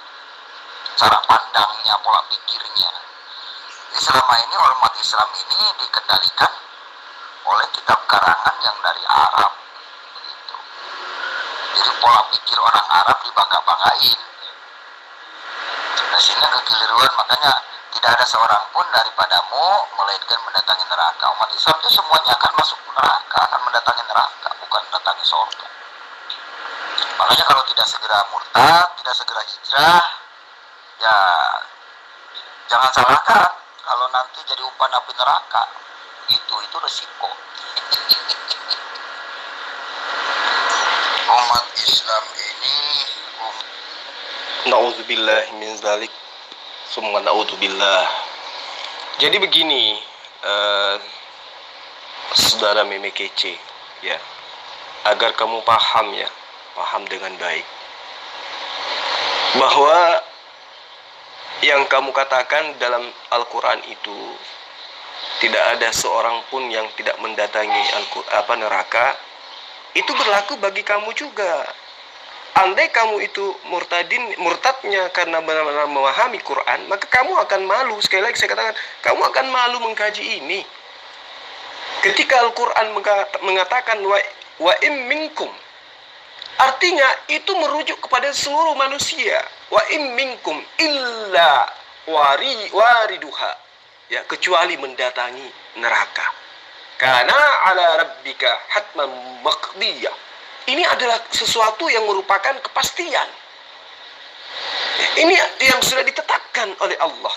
cara pandangnya, pola pikirnya. Jadi selama ini umat Islam ini dikendalikan oleh kitab karangan yang dari Arab, begitu. Jadi pola pikir orang Arab dibangga-banggain. Nah, sehingga kekeliruan, makanya tidak ada seorang pun daripadamu melainkan mendatangi neraka. Umat Islam itu semuanya akan masuk neraka, akan mendatangi neraka, bukan mendatangi surga. Makanya kalau tidak segera murtad, tidak segera hijrah, ya jangan salahkan kalau nanti jadi umpan api neraka. Itu resiko. Umat Islam ini Na'udzubillah min zalik. Summa na'udzubillah. Jadi begini, saudara meme kece, ya, agar kamu paham ya, paham dengan baik, bahwa yang kamu katakan dalam Al-Quran itu tidak ada seorang pun yang tidak mendatangi neraka. Itu berlaku bagi kamu juga. Andai kamu itu murtadnya karena benar-benar memahami Quran, maka kamu akan malu. Sekali lagi saya katakan, kamu akan malu mengkaji ini. Ketika Al-Quran mengatakan wa im minkum, artinya itu merujuk kepada seluruh manusia. Wa im minkum illa wariduha, ya, kecuali mendatangi neraka. Karena ala rabbika hatman maqdiyah. Ini adalah sesuatu yang merupakan kepastian. Ini yang sudah ditetapkan oleh Allah.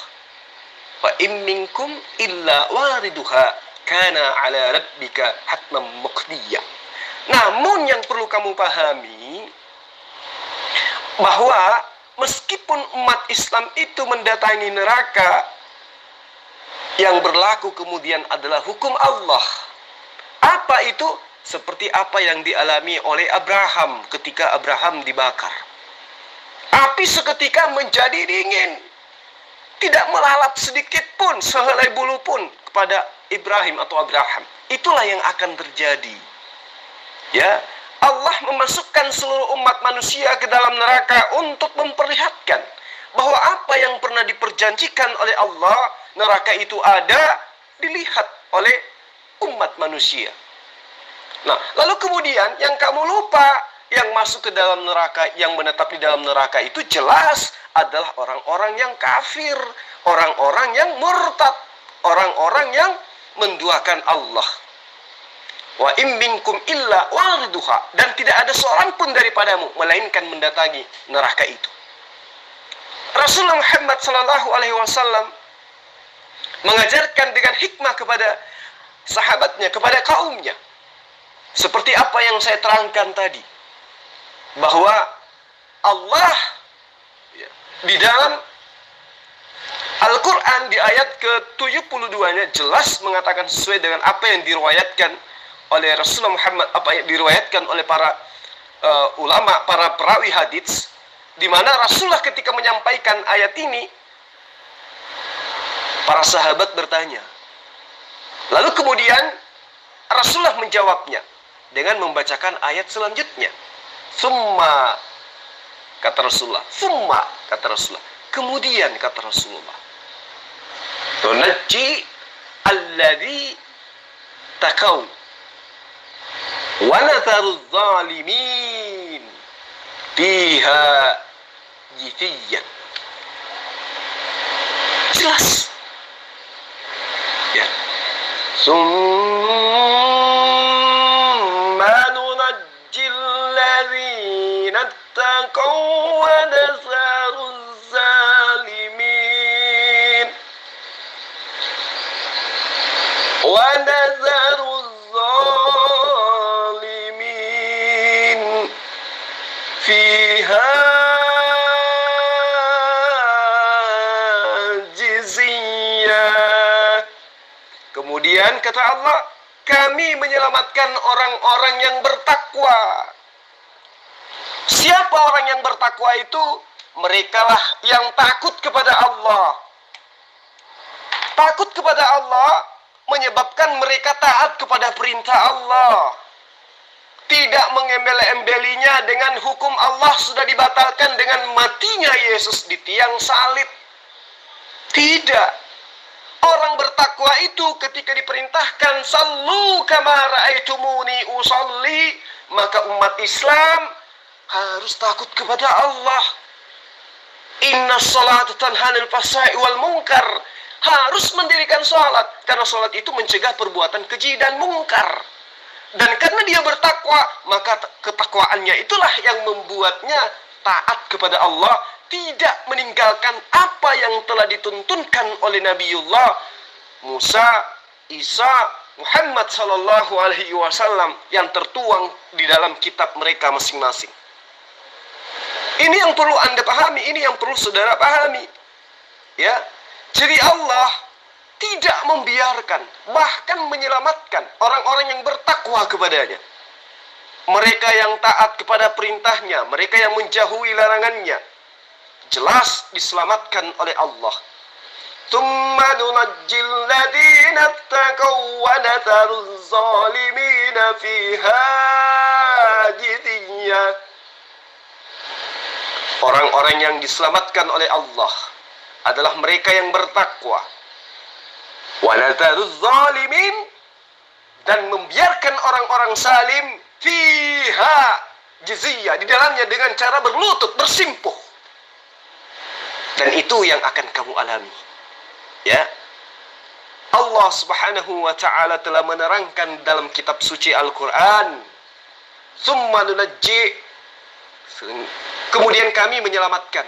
Wa in minkum illa wariduha kana ala rabbika hatman maqdiyah. Namun yang perlu kamu pahami bahwa meskipun umat Islam itu mendatangi neraka, yang berlaku kemudian adalah hukum Allah. Apa itu? Seperti apa yang dialami oleh Abraham ketika Abraham dibakar. Api seketika menjadi dingin. Tidak melalap sedikit pun, sehelai bulu pun kepada Ibrahim atau Abraham. Itulah yang akan terjadi. Ya, Allah memasukkan seluruh umat manusia ke dalam neraka untuk memperlihatkan bahwa apa yang pernah diperjanjikan oleh Allah, neraka itu ada, dilihat oleh umat manusia. Nah, lalu kemudian yang kamu lupa, yang masuk ke dalam neraka, yang menetap di dalam neraka itu jelas adalah orang-orang yang kafir, orang-orang yang murtad, orang-orang yang menduakan Allah. Wa in minkum illa wariduha, dan tidak ada seorang pun daripadamu melainkan mendatangi neraka itu. Rasulullah Muhammad sallallahu alaihi wasallam mengajarkan dengan hikmah kepada sahabatnya, kepada kaumnya. Seperti apa yang saya terangkan tadi, bahwa Allah di dalam Al-Quran di ayat ke-72-nya jelas mengatakan sesuai dengan apa yang diriwayatkan oleh Rasulullah Muhammad, apa yang diriwayatkan oleh para ulama, para perawi hadits, di mana Rasulullah ketika menyampaikan ayat ini, para sahabat bertanya. Lalu kemudian Rasulullah menjawabnya dengan membacakan ayat selanjutnya. Summa, kata Rasulullah. Summa, kata Rasulullah. Kemudian, kata Rasulullah, tunajji alladhi taqaw wa natharu zalimin. fiha jithiyan. Jelas. Ya. Summa nunajjil ladzina taqaw wa nasaruz zalimin wa nasaruz zalimin fiha jiziyah. Kemudian kata Allah, kami menyelamatkan orang-orang yang bertakwa. Siapa orang yang bertakwa itu? Merekalah yang takut kepada Allah. Takut kepada Allah menyebabkan mereka taat kepada perintah Allah. Tidak mengembel-embelinya dengan hukum Allah sudah dibatalkan dengan matinya Yesus di tiang salib. Tidak. Orang bertakwa itu ketika diperintahkan sallu kama ra'aitumuni usalli, maka umat Islam harus takut kepada Allah. Inna sholata tanha 'anil fahsya'i wal munkar. Harus mendirikan sholat, karena sholat itu mencegah perbuatan keji dan mungkar. Dan karena dia bertakwa, maka ketakwaannya itulah yang membuatnya taat kepada Allah, tidak meninggalkan apa yang telah dituntunkan oleh Nabiullah Musa, Isa, Muhammad sallallahu alaihi wasallam yang tertuang di dalam kitab mereka masing-masing. Ini yang perlu Anda pahami, ini yang perlu saudara pahami. Ya. Jadi Allah tidak membiarkan, bahkan menyelamatkan orang-orang yang bertakwa kepadanya. Mereka yang taat kepada perintahnya, mereka yang menjauhi larangannya, jelas diselamatkan oleh Allah. Tsumma nunajjil ladzina taqaw wa natharuz zalimina fiha jithiyya. Orang-orang yang diselamatkan oleh Allah adalah mereka yang bertakwa. Wa natharuz zalimin, dan membiarkan orang-orang salim fiha jiziyah, di dalamnya dengan cara berlutut, bersimpuh. Dan itu yang akan kamu alami. Ya. Allah Subhanahu wa taala telah menerangkan dalam kitab suci Al-Qur'an, "Tsumma nunajji", kemudian kami menyelamatkan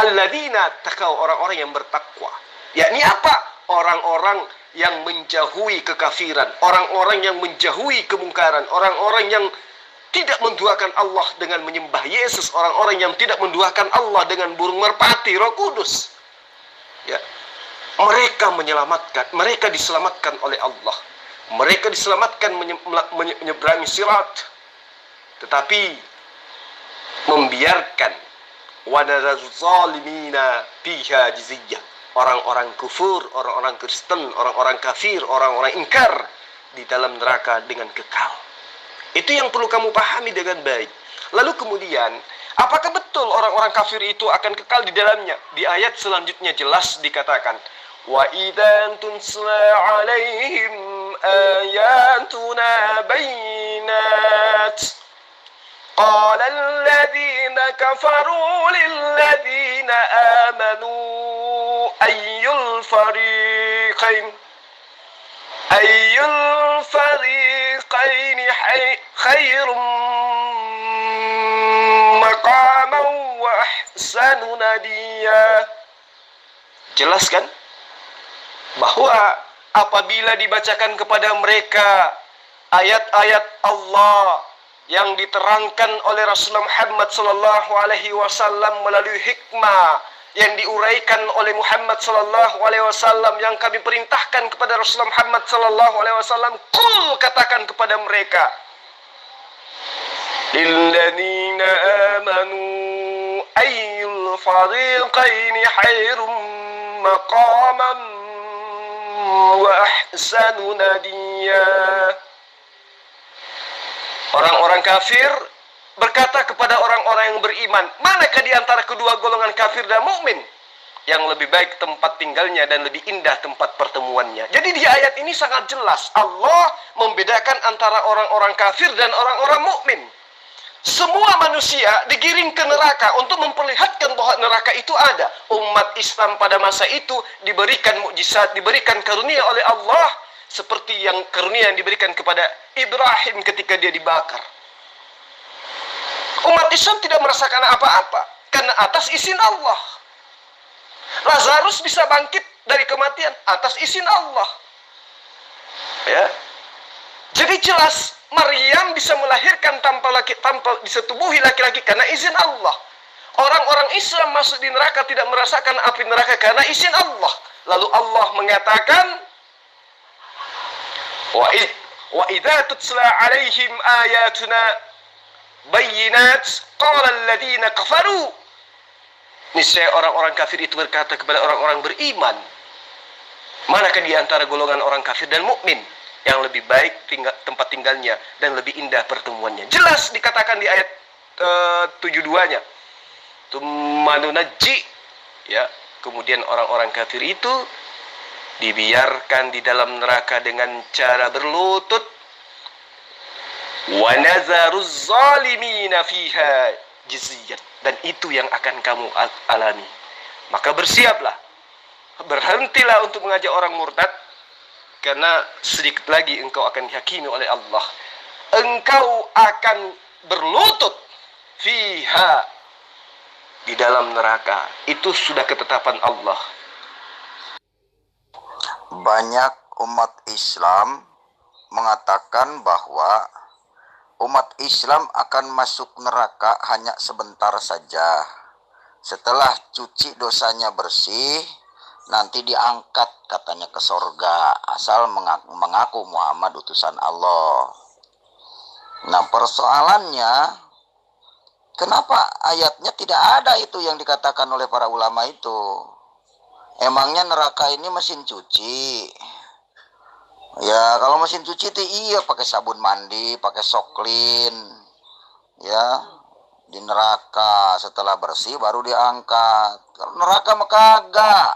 alladzina taqaw, orang-orang yang bertakwa. Yakni apa? Orang-orang yang menjauhi kekafiran, orang-orang yang menjauhi kemungkaran, orang-orang yang tidak menduakan Allah dengan menyembah Yesus, orang-orang yang tidak menduakan Allah dengan burung merpati, Roh Kudus. Ya. Mereka menyelamatkan, mereka diselamatkan oleh Allah. Mereka diselamatkan menyeberangi sirat. Tetapi membiarkan wadadaz zalimina fiha jiziyah, orang-orang kufur, orang-orang Kristen, orang-orang kafir, orang-orang ingkar di dalam neraka dengan kekal. Itu yang perlu kamu pahami dengan baik. Lalu kemudian, apakah betul orang-orang kafir itu akan kekal di dalamnya? Di ayat selanjutnya jelas dikatakan, wa idzan tunsla 'alaihim ayatuna bayyinat qala alladhina kafaru lilladhina amanu ayyul fariqain khairum maqaman wa ahsanu nadiya. Jelas kan? Bahwa apabila dibacakan kepada mereka ayat-ayat Allah yang diterangkan oleh Rasulullah Muhammad sallallahu alaihi wasallam melalui hikmah yang diuraikan oleh Muhammad sallallahu alaihi wasallam, yang kami perintahkan kepada Rasulullah Muhammad sallallahu alaihi wasallam, qul, katakan kepada mereka, lilladzina amanu ayyul fariqaini khairum maqaman wa ahsanu nadiya. Orang-orang kafir berkata kepada orang-orang yang beriman, manakah di antara kedua golongan kafir dan mukmin yang lebih baik tempat tinggalnya dan lebih indah tempat pertemuannya. Jadi di ayat ini sangat jelas Allah membedakan antara orang-orang kafir dan orang-orang mukmin. Semua manusia digiring ke neraka untuk memperlihatkan bahwa neraka itu ada. Umat Islam pada masa itu diberikan mukjizat, diberikan karunia oleh Allah seperti yang karunia yang diberikan kepada Ibrahim ketika dia dibakar. Umat Islam tidak merasakan apa-apa karena atas izin Allah. Lazarus bisa bangkit dari kematian atas izin Allah. Ya. Jadi jelas Maryam bisa melahirkan tanpa disetubuhi laki-laki karena izin Allah. Orang-orang Islam masuk di neraka tidak merasakan api neraka karena izin Allah. Lalu Allah mengatakan, wa idza tutla alaihim ayatuna bayyinat qala alladziina kafaru. Niscaya orang-orang kafir itu berkata kepada orang-orang beriman, manakah di antara golongan orang kafir dan mukmin yang lebih baik tempat tinggalnya dan lebih indah pertemuannya. Jelas dikatakan di ayat 72-nya. Tumanunajji, ya. Kemudian orang-orang kafir itu dibiarkan di dalam neraka dengan cara berlutut. Wa nazaruz zalimina fiha jizyan. Dan itu yang akan kamu alami. Maka bersiaplah. Berhentilah untuk mengajak orang murtad. Karena sedikit lagi engkau akan dihakimi oleh Allah. Engkau akan berlutut fiha, di dalam neraka. Itu sudah ketetapan Allah. Banyak umat Islam mengatakan bahwa umat Islam akan masuk neraka hanya sebentar saja. Setelah cuci dosanya bersih, nanti diangkat katanya ke sorga, asal mengaku Muhammad utusan Allah. Nah persoalannya, kenapa ayatnya tidak ada itu yang dikatakan oleh para ulama itu? Emangnya neraka ini mesin cuci? Ya kalau mesin cuci itu iya pakai sabun mandi, pakai soklin, ya di neraka setelah bersih baru diangkat. Kalau neraka mah kagak.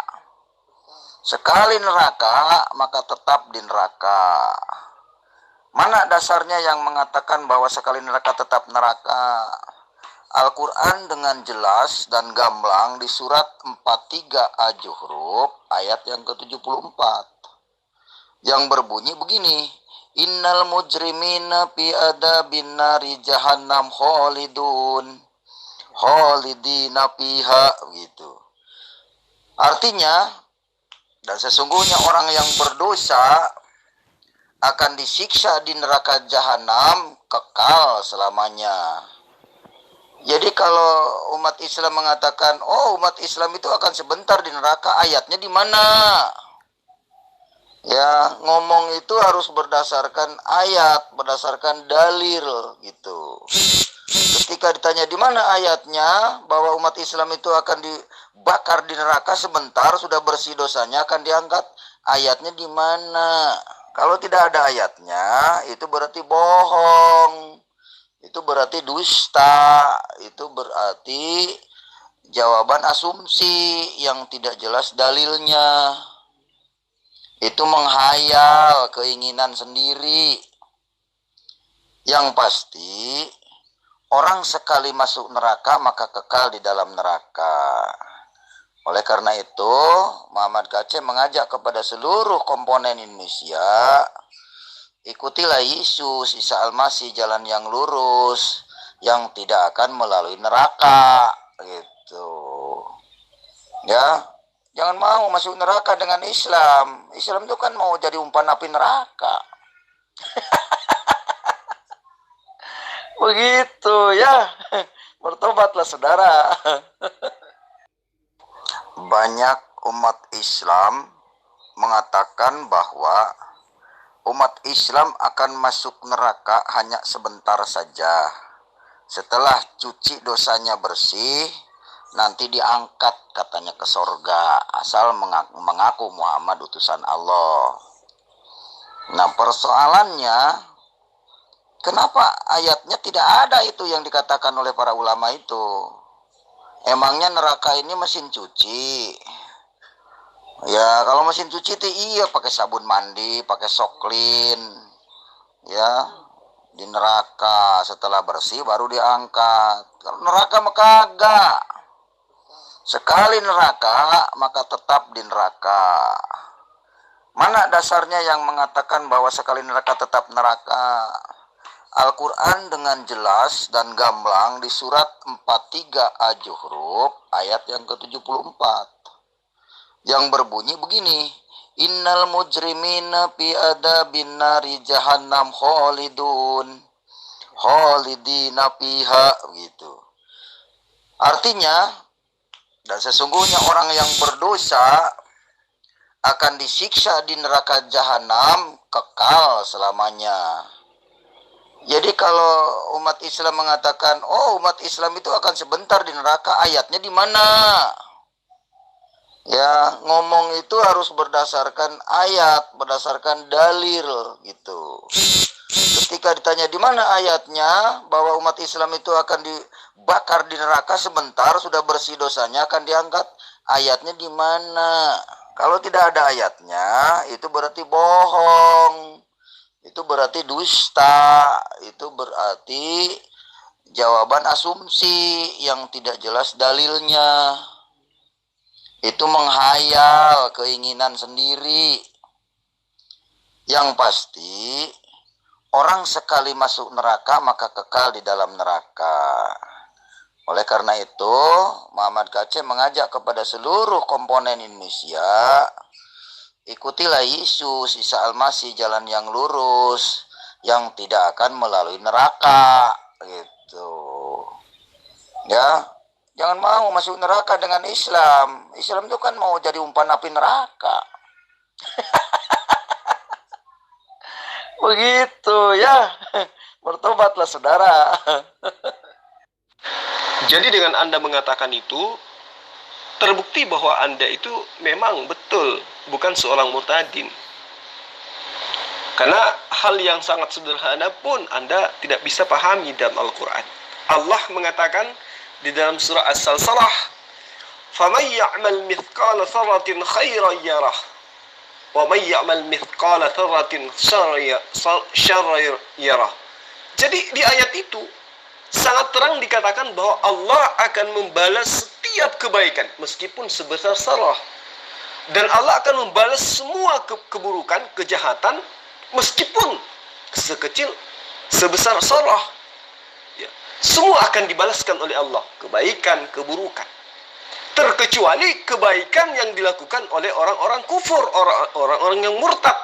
Sekali neraka, maka tetap di neraka. Mana dasarnya yang mengatakan bahwa sekali neraka tetap neraka? Al-Quran dengan jelas dan gamblang di surat 43 Az-Zukhruf ayat yang ke-74. Yang berbunyi begini. Innal mujrimina fi adabin nari jahannam khalidina fiha, gitu. Artinya, dan sesungguhnya orang yang berdosa akan disiksa di neraka jahanam kekal selamanya. Jadi kalau umat Islam mengatakan, oh umat Islam itu akan sebentar di neraka, ayatnya di mana? Ya, ngomong itu harus berdasarkan ayat, berdasarkan dalil gitu. Ketika ditanya di mana ayatnya bahwa umat Islam itu akan dibakar di neraka sebentar, sudah bersih dosanya akan diangkat, ayatnya di mana? Kalau tidak ada ayatnya, itu berarti bohong. Itu berarti dusta, itu berarti jawaban asumsi yang tidak jelas dalilnya. Itu menghayal keinginan sendiri. Yang pasti, orang sekali masuk neraka maka kekal di dalam neraka. Oleh karena itu, Muhammad KC mengajak kepada seluruh komponen Indonesia, ikutilah Yesus, Isa Al-Masih, jalan yang lurus, yang tidak akan melalui neraka, gitu. Ya, jangan mau masuk neraka dengan Islam. Islam itu kan mau jadi umpan api neraka. Begitu ya. Bertobatlah saudara. Banyak umat Islam mengatakan bahwa umat Islam akan masuk neraka hanya sebentar saja. Setelah cuci dosanya bersih, nanti diangkat katanya ke sorga, asal mengaku Muhammad utusan Allah. Nah persoalannya, kenapa ayatnya tidak ada itu yang dikatakan oleh para ulama itu? Emangnya neraka ini mesin cuci? Ya kalau mesin cuci itu iya pakai sabun mandi, pakai soklin, ya di neraka, setelah bersih baru diangkat. Kalau neraka mah kagak. Sekali neraka maka tetap di neraka. Mana dasarnya yang mengatakan bahwa sekali neraka tetap neraka? Al-Quran dengan jelas dan gamblang di surat 43 Az-Zukhruf ayat yang ke-74 yang berbunyi begini, innal mujrimina fi adabin nari jahannam khalidina fiha, gitu. Artinya, dan sesungguhnya orang yang berdosa akan disiksa di neraka jahanam kekal selamanya. Jadi kalau umat Islam mengatakan, oh umat Islam itu akan sebentar di neraka, ayatnya di mana? Ya, ngomong itu harus berdasarkan ayat, berdasarkan dalil gitu. Ketika ditanya di mana ayatnya bahwa umat Islam itu akan dibakar di neraka sebentar, sudah bersih dosanya akan diangkat, ayatnya di mana? Kalau tidak ada ayatnya, itu berarti bohong. Itu berarti dusta, itu berarti jawaban asumsi yang tidak jelas dalilnya. Itu menghayal keinginan sendiri. Yang pasti, orang sekali masuk neraka maka kekal di dalam neraka. Oleh karena itu, Muhammad KC mengajak kepada seluruh komponen Indonesia, ikutilah Yesus, Isa Al-Masih, jalan yang lurus, yang tidak akan melalui neraka, gitu. Ya, jangan mau masuk neraka dengan Islam. Islam itu kan mau jadi umpan api neraka. Begitu ya. Bertobatlah saudara. Jadi dengan Anda mengatakan itu, terbukti bahwa Anda itu memang betul bukan seorang murtadin. Karena hal yang sangat sederhana pun Anda tidak bisa pahami dalam Al-Quran. Allah mengatakan di dalam surah As-Salsalah, فَمَنْ يَعْمَلْ مِثْقَالَ ذَرَّةٍ خَيْرًا يَرَهُ وَمَنْ يَعْمَلْ مِثْقَالَ ذَرَّةٍ شَرًّا يَرَهُ. Jadi di ayat itu sangat terang dikatakan bahwa Allah akan membalas setiap kebaikan meskipun sebesar zarah, dan Allah akan membalas semua keburukan, kejahatan meskipun sekecil sebesar zarah. Ya, semua akan dibalaskan oleh Allah, kebaikan, keburukan, terkecuali kebaikan yang dilakukan oleh orang-orang kufur, orang-orang yang murtad.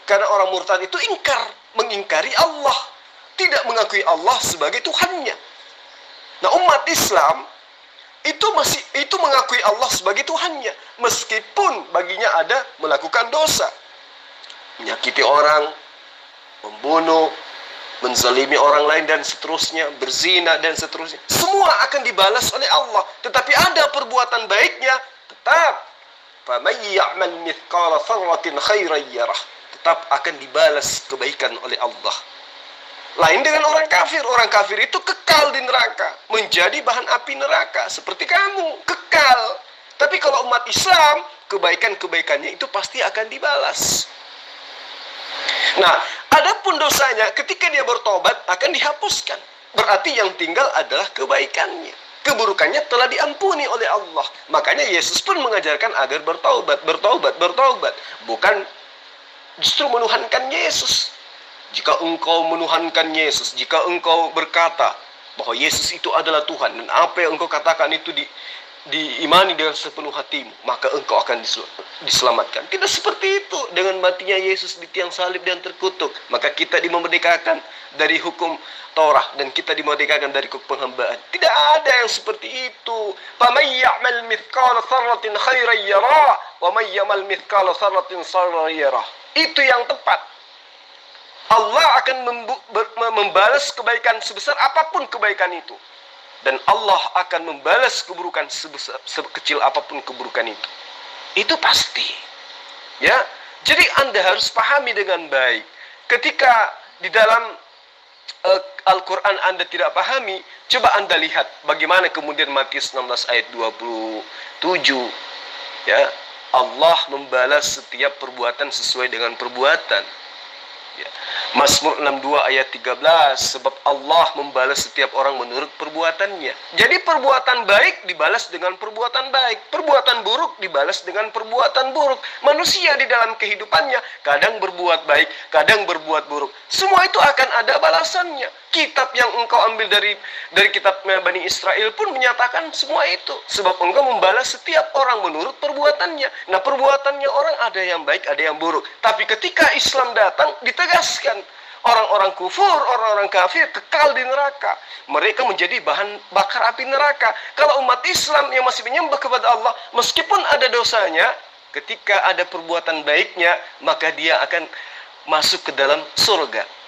Karena orang murtad itu mengingkari Allah, tidak mengakui Allah sebagai Tuhannya. Nah, umat Islam itu mengakui Allah sebagai Tuhannya, meskipun baginya ada melakukan dosa, menyakiti orang, membunuh, menzalimi orang lain dan seterusnya, berzina dan seterusnya. Semua akan dibalas oleh Allah, tetapi ada perbuatan baiknya tetap فَمَنْ يَعْمَلْ مِثْقَالَ ذَرَّةٍ خَيْرًا يَرَهُ, tetap akan dibalas kebaikan oleh Allah. Lain dengan orang kafir. Orang kafir itu kekal di neraka, menjadi bahan api neraka, seperti kamu, kekal. Tapi kalau umat Islam, kebaikan-kebaikannya itu pasti akan dibalas. Nah, adapun dosanya ketika dia bertobat akan dihapuskan. Berarti yang tinggal adalah kebaikannya. Keburukannya telah diampuni oleh Allah. Makanya Yesus pun mengajarkan agar bertaubat. Bukan justru menuhankan Yesus. Jika engkau menuhankan Yesus, jika engkau berkata bahwa Yesus itu adalah Tuhan, dan apa yang engkau katakan itu diimani dengan sepenuh hatimu, maka engkau akan diselamatkan. Tidak seperti itu. Dengan matinya Yesus di tiang salib dan terkutuk, maka kita dimerdekakan dari hukum Taurat, dan kita dimerdekakan dari hukum penghambaan. Tidak ada yang seperti itu. فَمَنْ يَعْمَلْ مِثْقَالَ ذَرَّةٍ خَيْرًا يَرَهُ وَمَنْ يَعْمَلْ مِثْقَالَ ذَرَّةٍ شَرًّا يَرَهُ. Itu yang tepat. Allah akan membalas kebaikan sebesar apapun kebaikan itu, dan Allah akan membalas keburukan sekecil apapun keburukan itu. Itu pasti. Ya. Jadi Anda harus pahami dengan baik. Ketika di dalam Al-Quran Anda tidak pahami, coba Anda lihat bagaimana kemudian Matius 16 ayat 27. Ya, Allah membalas setiap perbuatan sesuai dengan perbuatan. Ya. Mazmur 62 ayat 13, sebab Allah membalas setiap orang menurut perbuatannya. Jadi perbuatan baik dibalas dengan perbuatan baik, perbuatan buruk dibalas dengan perbuatan buruk. Manusia di dalam kehidupannya kadang berbuat baik, kadang berbuat buruk. Semua itu akan ada balasannya. Kitab yang engkau ambil dari kitab Bani Israel pun menyatakan semua itu. Sebab engkau membalas setiap orang menurut perbuatannya. Nah, perbuatannya orang ada yang baik, ada yang buruk. Tapi ketika Islam datang, ditegaskan orang-orang kufur, orang-orang kafir kekal di neraka. Mereka menjadi bahan bakar api neraka. Kalau umat Islam yang masih menyembah kepada Allah, meskipun ada dosanya, ketika ada perbuatan baiknya, maka dia akan masuk ke dalam surga.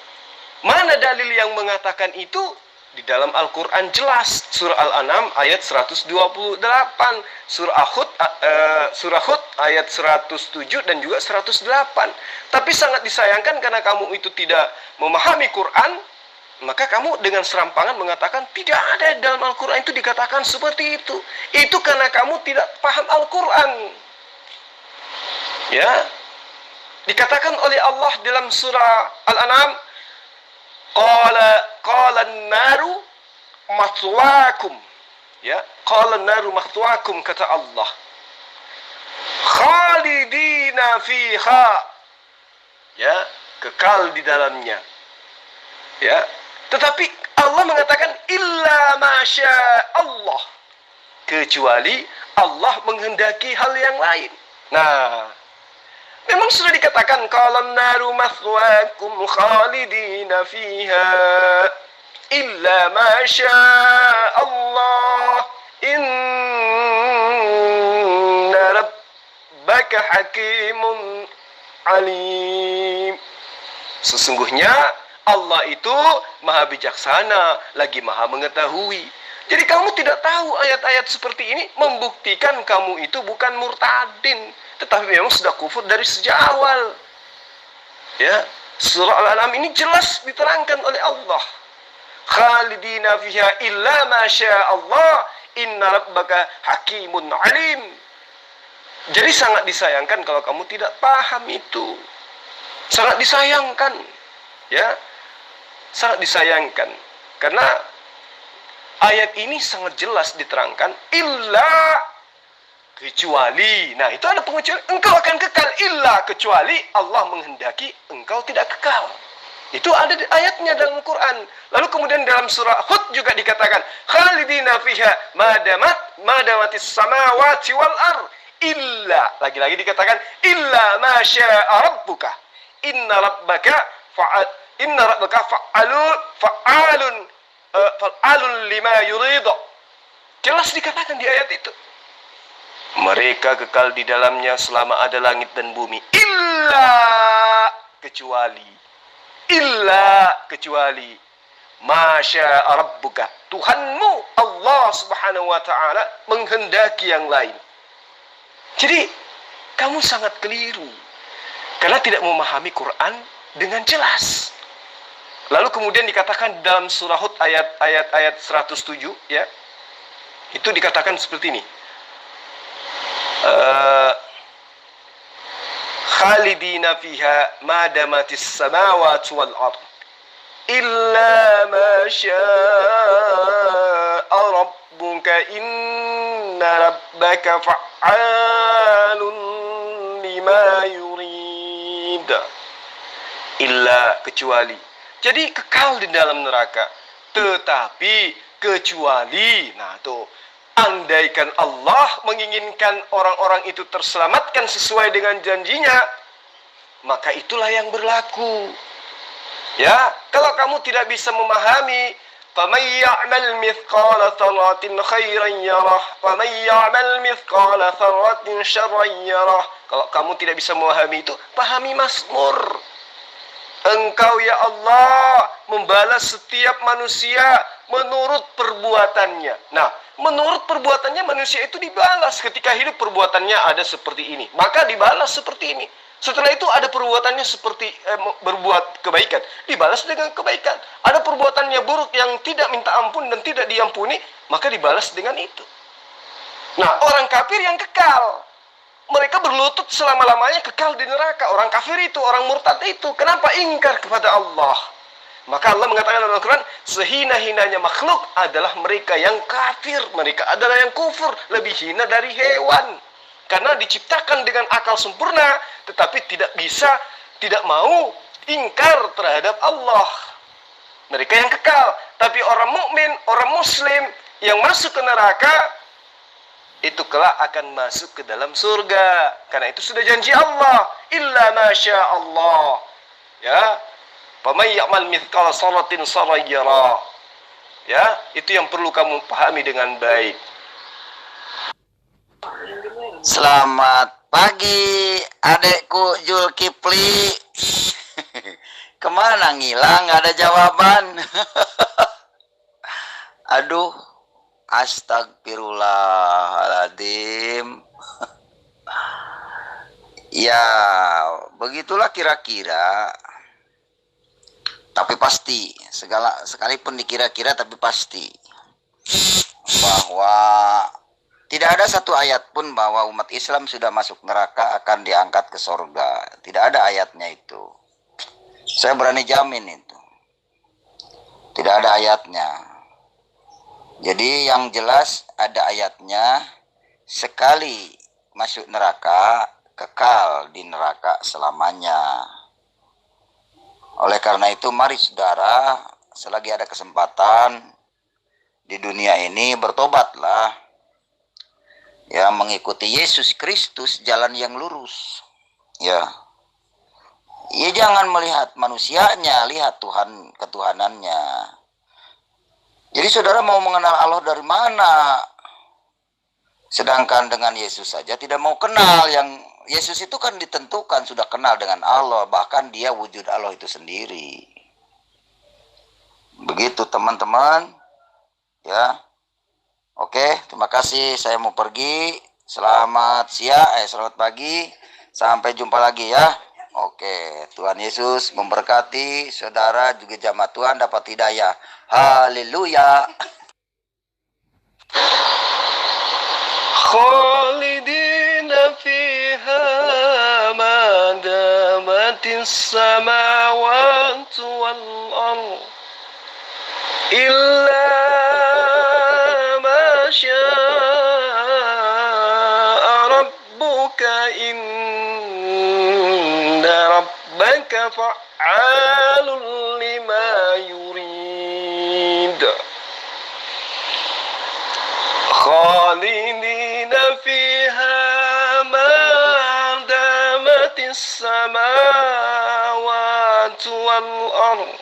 Mana dalil yang mengatakan itu? Di dalam Al-Quran jelas. Surah Al-An'am ayat 128, surah Hud ayat 107 dan juga 108. Tapi sangat disayangkan karena kamu itu tidak memahami Quran, maka kamu dengan serampangan mengatakan tidak ada dalam Al-Quran itu dikatakan seperti itu. Itu karena kamu tidak paham Al-Quran. Ya, dikatakan oleh Allah dalam surah Al-An'am, Qala an-naru mathwaakum. Ya, qala an-naru mathwaakum, kata Allah. Khalidina fiha. Ya, kekal di dalamnya. Ya, tetapi Allah mengatakan illa masya Allah, kecuali Allah menghendaki hal yang lain. Nah, memang sudah dikatakan qalan naru mathwaakum khalidina fiha illa ma syaa Allah inna rabbaka hakimun alim. Sesungguhnya Allah itu maha bijaksana lagi maha mengetahui. Jadi kamu tidak tahu ayat-ayat seperti ini membuktikan kamu itu bukan murtadin, tetapi memang sudah kufur dari sejak awal. Ya, surah Al-An'am ini jelas diterangkan oleh Allah. Khalidina fiha illa ma syaa Allah inna rabbaka hakimun alim. Jadi sangat disayangkan kalau kamu tidak paham itu. Sangat disayangkan. Ya. Sangat disayangkan karena ayat ini sangat jelas diterangkan illa, kecuali. Nah, itu ada pengecualian. Engkau akan kekal illa, kecuali Allah menghendaki engkau tidak kekal. Itu ada di ayatnya dalam Quran. Lalu kemudian dalam surah Hud juga dikatakan khalidina fiha madamatis samawati wal ar illa, lagi-lagi dikatakan illa ma syaa rabbuka inna rabbaka fa'alun lima yurid. Jelas dikatakan di ayat itu. Mereka kekal di dalamnya selama ada langit dan bumi. Illa kecuali masya rabbuka, Tuhanmu Allah subhanahu wa ta'ala menghendaki yang lain. Jadi kamu sangat keliru karena tidak memahami Quran dengan jelas. Lalu kemudian dikatakan dalam surah Hud ayat 107, ya. Itu dikatakan seperti ini. Khalidina fiha madamatis samawati wal ard illa ma syaa rabbuka inna rabbaka fa'alun lima yurid. Illa, kecuali. Jadi kekal di dalam neraka. Tetapi kecuali, nah tuh, andaikan Allah menginginkan orang-orang itu terselamatkan sesuai dengan janjinya, maka itulah yang berlaku. Ya, kalau kamu tidak bisa memahami, faman ya'mal mithqala dzarratin khairan yarah, faman ya'mal mithqala dzarratin syarran yarah. Kalau kamu tidak bisa memahami itu, pahami Mazmur. Engkau ya Allah membalas setiap manusia menurut perbuatannya. Nah, menurut perbuatannya manusia itu dibalas. Ketika hidup perbuatannya ada seperti ini, maka dibalas seperti ini. Setelah itu ada perbuatannya seperti berbuat kebaikan, dibalas dengan kebaikan. Ada perbuatannya buruk yang tidak minta ampun dan tidak diampuni, maka dibalas dengan itu. Nah, orang kafir yang kekal. mereka berlutut selama-lamanya kekal di neraka. Orang kafir itu, orang murtad itu, kenapa ingkar kepada Allah? Maka Allah mengatakan dalam Al-Quran, sehina-hinanya makhluk adalah mereka yang kafir. Mereka adalah yang kufur, lebih hina dari hewan. Karena diciptakan dengan akal sempurna, tetapi tidak mau ingkar terhadap Allah. Mereka yang kekal. Tapi orang mukmin, orang muslim yang masuk ke neraka, itu kelak akan masuk ke dalam surga. Karena itu sudah janji Allah. Illa masya Allah. Ya. Faman ya'mal mithqala dzarratin sarran yara. Ya, itu yang perlu kamu pahami dengan baik. Selamat pagi adekku Zulkifli. Kemana ngilang, nggak ada jawaban. Aduh, astagfirullahaladzim. Ya, begitulah kira-kira. Tapi pasti, sekalipun dikira-kira tapi pasti bahwa tidak ada satu ayat pun bahwa umat Islam sudah masuk neraka akan diangkat ke surga. Tidak ada ayatnya itu. Saya berani jamin itu. Tidak ada ayatnya. Jadi yang jelas ada ayatnya, sekali masuk neraka, kekal di neraka selamanya. Oleh karena itu, mari saudara, selagi ada kesempatan di dunia ini, bertobatlah. Ya, mengikuti Yesus Kristus, jalan yang lurus. Ya. Ya, jangan melihat manusianya, lihat Tuhan, ketuhanannya. Jadi saudara mau mengenal Allah dari mana? Sedangkan dengan Yesus saja tidak mau kenal. Yang Yesus itu kan ditentukan sudah kenal dengan Allah, bahkan dia wujud Allah itu sendiri. Begitu teman-teman. Ya. Oke, terima kasih. Saya mau pergi. Selamat siang, selamat pagi. Sampai jumpa lagi ya. Oke, Tuhan Yesus memberkati saudara juga jamaah Tuhan dapat hidayah. Haleluya. Khalidina fiha ma damatis samawati wal ardh illa ma syaa rabbuka inna rabbaka fa'alun lima yurid. خالدين فيها ما دامت السماوات والأرض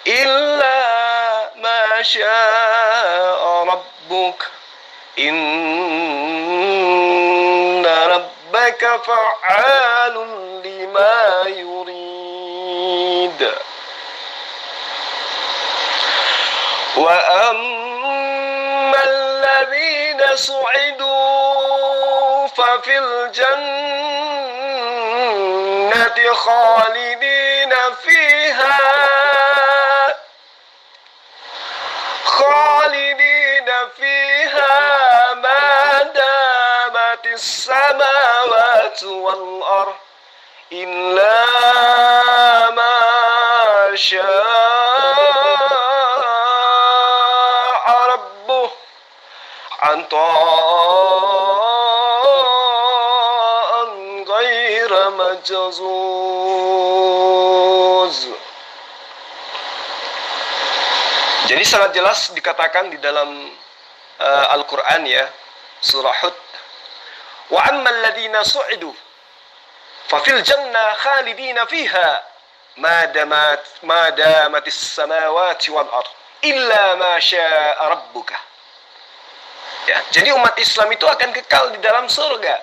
إلا ما شاء ربك إن ربك فعال لما يريد. وأما الذين سعدوا ففي الجنة خالدين فيها ما دامت السماوات والأرض إلا ما شاء ربه عطاء غير مجزوز. Jadi sangat jelas dikatakan di dalam Al-Quran ya, surah Hud, wa ammal ladina su'idu fa fil jannah khalidina fiha ma damatis samawati wal ard illa ma syaa rabbuka. Ya, jadi umat Islam itu akan kekal di dalam surga.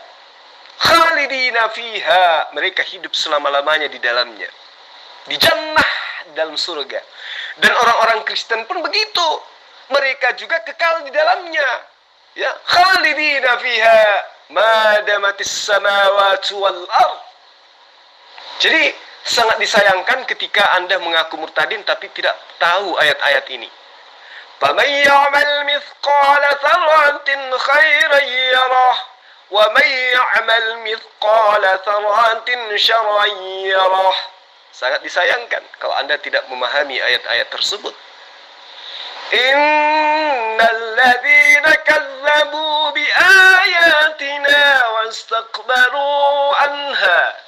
Khalidina fiha, mereka hidup selama-lamanya di dalamnya. Di jannah, dalam surga. Dan orang-orang Kristen pun begitu. Mereka juga kekal di dalamnya. Ya, khalidina fiha ma damatis samawati wal ard. Jadi sangat disayangkan ketika Anda mengaku murtadin tapi tidak tahu ayat-ayat ini. فَمَنْ يَعْمَلْ مِثْقَالَ ذَرَّةٍ خَيْرًا يَرَهُ وَمَنْ يَعْمَلْ مِثْقَالَ ذَرَّةٍ شَرًّا يَرَهُ. Sangat disayangkan kalau Anda tidak memahami ayat-ayat tersebut. Innal ladzina kazzabu bi ayatina wastakbaru anha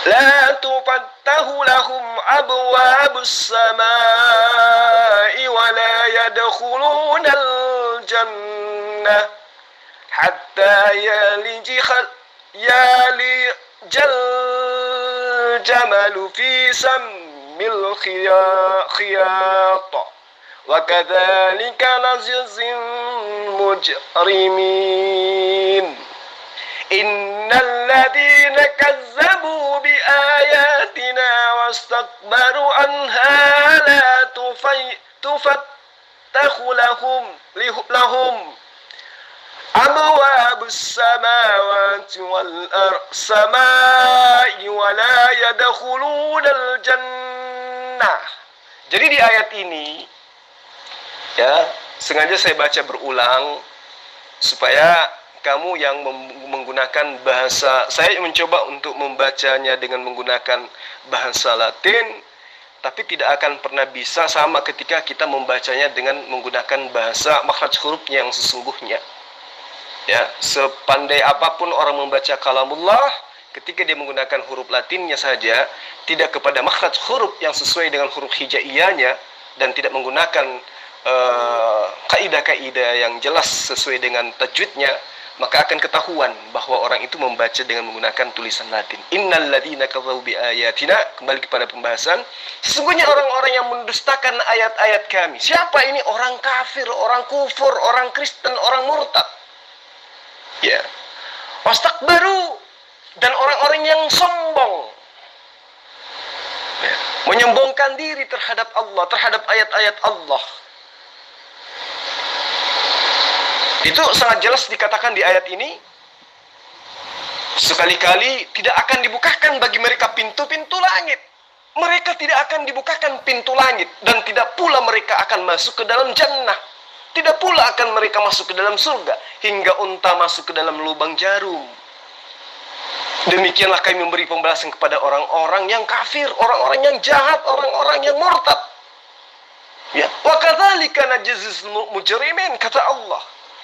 la tufattahu lahum abwabus samai wa la yadkhulunal jannah hatta yalijal jamalu fi sammil khiyat wa kadzalika najzil mujrimin. Innal ladzina kazzabu bi ayatina wastakbaru anha la tufattahu lahum abwabus samawati wal samai wa la yadkhulunal jannah. Jadi di ayat ini ya, sengaja saya baca berulang supaya kamu yang menggunakan bahasa, saya mencoba untuk membacanya dengan menggunakan bahasa Latin, tapi tidak akan pernah bisa sama ketika kita membacanya dengan menggunakan bahasa makhraj hurufnya yang sesungguhnya. Ya, sepandai apapun orang membaca kalamullah, ketika dia menggunakan huruf Latinnya saja, tidak kepada makhraj huruf yang sesuai dengan huruf hijaiyahnya dan tidak menggunakan kaidah-kaidah yang jelas sesuai dengan tajwidnya, maka akan ketahuan bahwa orang itu membaca dengan menggunakan tulisan Latin. Innal ladzina kadzabu bi ayatina, kembali kepada pembahasan, sesungguhnya orang-orang yang mendustakan ayat-ayat kami. Siapa ini? Orang kafir, orang kufur, orang Kristen, orang murtad. Ya. Wastakbaru, dan orang-orang yang sombong. Ya. Menyombongkan diri terhadap Allah, terhadap ayat-ayat Allah. Itu sangat jelas dikatakan di ayat ini. Sekali-kali tidak akan dibukakan bagi mereka pintu-pintu langit. Mereka tidak akan dibukakan pintu langit. Dan tidak pula mereka akan masuk ke dalam jannah. Tidak pula akan mereka masuk ke dalam surga. Hingga unta masuk ke dalam lubang jarum. Demikianlah kami memberi pembalasan kepada orang-orang yang kafir, orang-orang yang jahat, orang-orang yang murtad. Ya, wa kadzalika najzil mujrimin, kata Allah.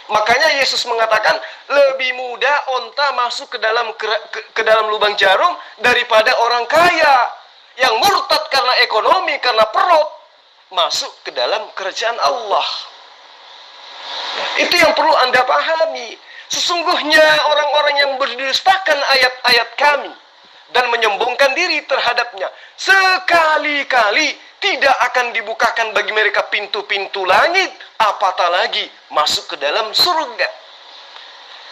Makanya Yesus mengatakan lebih mudah onta masuk ke dalam lubang jarum daripada orang kaya yang murtad karena ekonomi, karena perut, masuk ke dalam kerajaan Allah. Itu yang perlu Anda pahami. Sesungguhnya orang-orang yang berdustakan ayat-ayat kami dan menyombongkan diri terhadapnya, sekali-kali tidak akan dibukakan bagi mereka pintu-pintu langit, apatah lagi masuk ke dalam surga.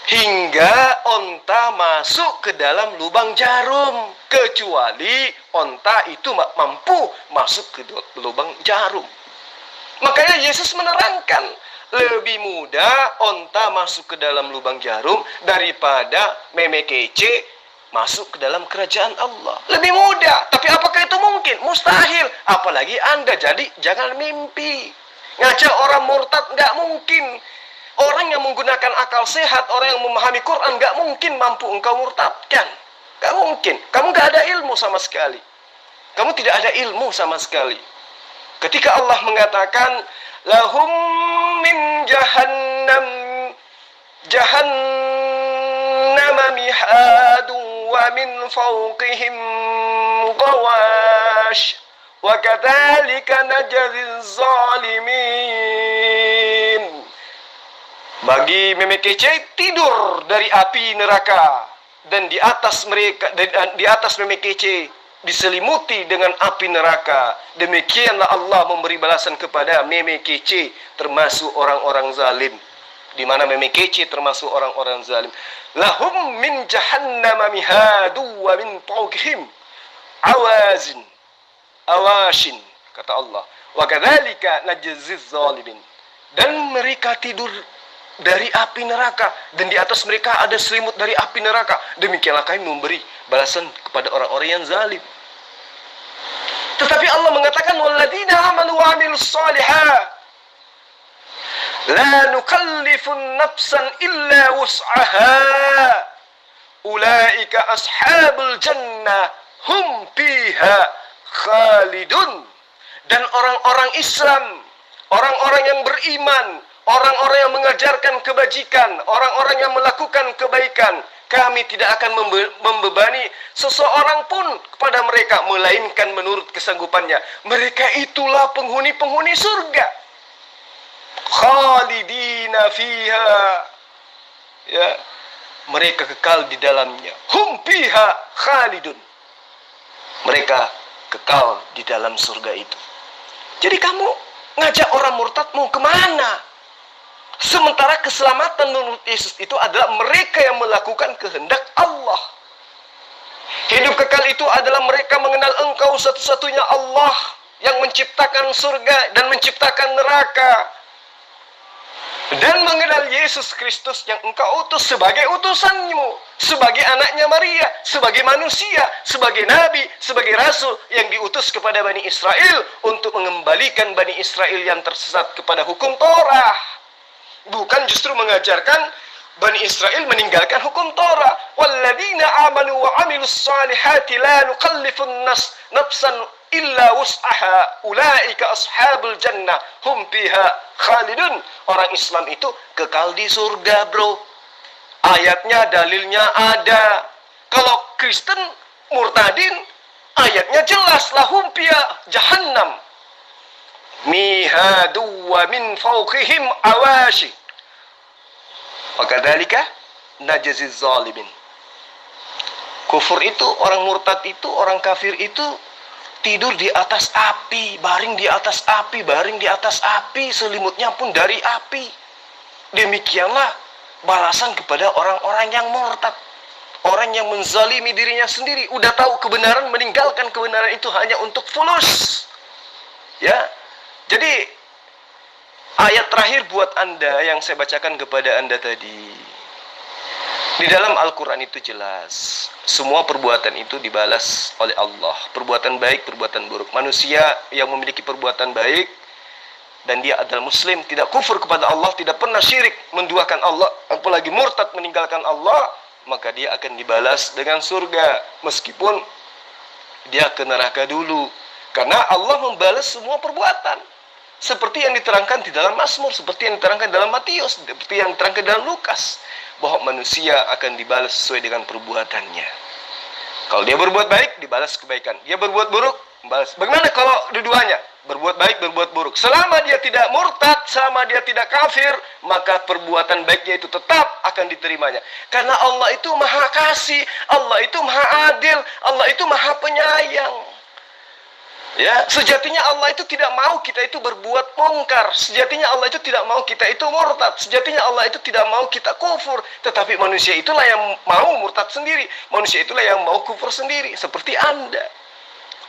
Hingga onta masuk ke dalam lubang jarum, kecuali onta itu mampu masuk ke lubang jarum. Makanya Yesus menerangkan, lebih mudah onta masuk ke dalam lubang jarum daripada meme kece masuk ke dalam kerajaan Allah. Lebih mudah. Tapi apakah itu mungkin? Mustahil. Apalagi Anda. Jadi jangan mimpi. Ngajak orang murtad nggak mungkin. Orang yang menggunakan akal sehat, orang yang memahami Quran, nggak mungkin mampu engkau murtadkan. Nggak mungkin. Kamu nggak ada ilmu sama sekali. Kamu tidak ada ilmu sama sekali. Ketika Allah mengatakan lahum min jahannam mihadun wa min fawqihim ghawash wa kadzalika najzil zalimin. Bagi meme kece tidur dari api neraka, dan di atas mereka, di atas meme kece diselimuti dengan api neraka. Demikianlah Allah memberi balasan kepada meme kece, termasuk orang-orang zalim. Di mana meme kece termasuk orang-orang zalim. Lahum min jahannam mihadu wa min fawqihim awashin, kata Allah. Wa kadzalika najziz zalimin. Dan mereka tidur dari api neraka, dan di atas mereka ada selimut dari api neraka. Demikianlah kami memberi balasan kepada orang-orang yang zalim. Tetapi Allah mengatakan walladzina amanu wa amilus shalihat, La nukallifun nafsan illa wus'aha. Ulaika ashabul jannah hum fiha khalidun. Dan orang-orang Islam, orang-orang yang beriman, orang-orang yang mengajarkan kebajikan, orang-orang yang melakukan kebaikan, kami tidak akan membebani seseorang pun kepada mereka, melainkan menurut kesanggupannya. Mereka itulah penghuni-penghuni surga. Khalidina fiha. Ya, mereka kekal di dalamnya. Hum fiha khalidun. Mereka kekal di dalam surga itu. Jadi kamu ngajak orang murtad mau kemana? Sementara keselamatan menurut Yesus itu adalah mereka yang melakukan kehendak Allah. Hidup kekal itu adalah mereka mengenal Engkau satu-satunya Allah yang menciptakan surga dan menciptakan neraka. Dan mengenal Yesus Kristus yang Engkau utus sebagai utusanmu, sebagai anaknya Maria, sebagai manusia, sebagai nabi, sebagai rasul yang diutus kepada Bani Israel untuk mengembalikan Bani Israel yang tersesat kepada hukum Torah. Bukan justru mengajarkan Bani Israel meninggalkan hukum Torah. Walladzina amanu wa amilus salihati la nukallifun nafsan illa wus'aha. Ulaika ashabul jannah hum fiha khalidun. Orang Islam itu kekal di surga, bro. Ayatnya, dalilnya ada. Kalau Kristen murtadin, ayatnya jelas, lahum fiha jahannam mihadu wa min fawqihim awashi. Wakadzalika najziz zalimin. Kufur itu, orang murtad itu, orang kafir itu tidur di atas api, baring di atas api, baring di atas api, selimutnya pun dari api. Demikianlah balasan kepada orang-orang yang murtad, orang yang menzalimi dirinya sendiri. Udah tahu kebenaran, meninggalkan kebenaran itu hanya untuk fulus. Ya, jadi ayat terakhir buat Anda yang saya bacakan kepada Anda tadi. Di dalam Al-Quran itu jelas, semua perbuatan itu dibalas oleh Allah. Perbuatan baik, perbuatan buruk. Manusia yang memiliki perbuatan baik dan dia adalah muslim, tidak kufur kepada Allah, tidak pernah syirik, menduakan Allah, apalagi murtad meninggalkan Allah, maka dia akan dibalas dengan surga, meskipun dia ke neraka dulu. Karena Allah membalas semua perbuatan, seperti yang diterangkan di dalam Mazmur, seperti yang diterangkan dalam Matius, seperti yang diterangkan dalam Lukas, bahwa manusia akan dibalas sesuai dengan perbuatannya. Kalau dia berbuat baik, dibalas kebaikan. Dia berbuat buruk, membalas. Bagaimana kalau dua-duanya? Berbuat baik, berbuat buruk. Selama dia tidak murtad, selama dia tidak kafir, maka perbuatan baiknya itu tetap akan diterimanya. Karena Allah itu maha kasih, Allah itu maha adil, Allah itu maha penyayang. Ya, sejatinya Allah itu tidak mau kita itu berbuat mungkar. Sejatinya Allah itu tidak mau kita itu murtad. Sejatinya Allah itu tidak mau kita kufur. Tetapi manusia itulah yang mau murtad sendiri. Manusia itulah yang mau kufur sendiri. Seperti Anda.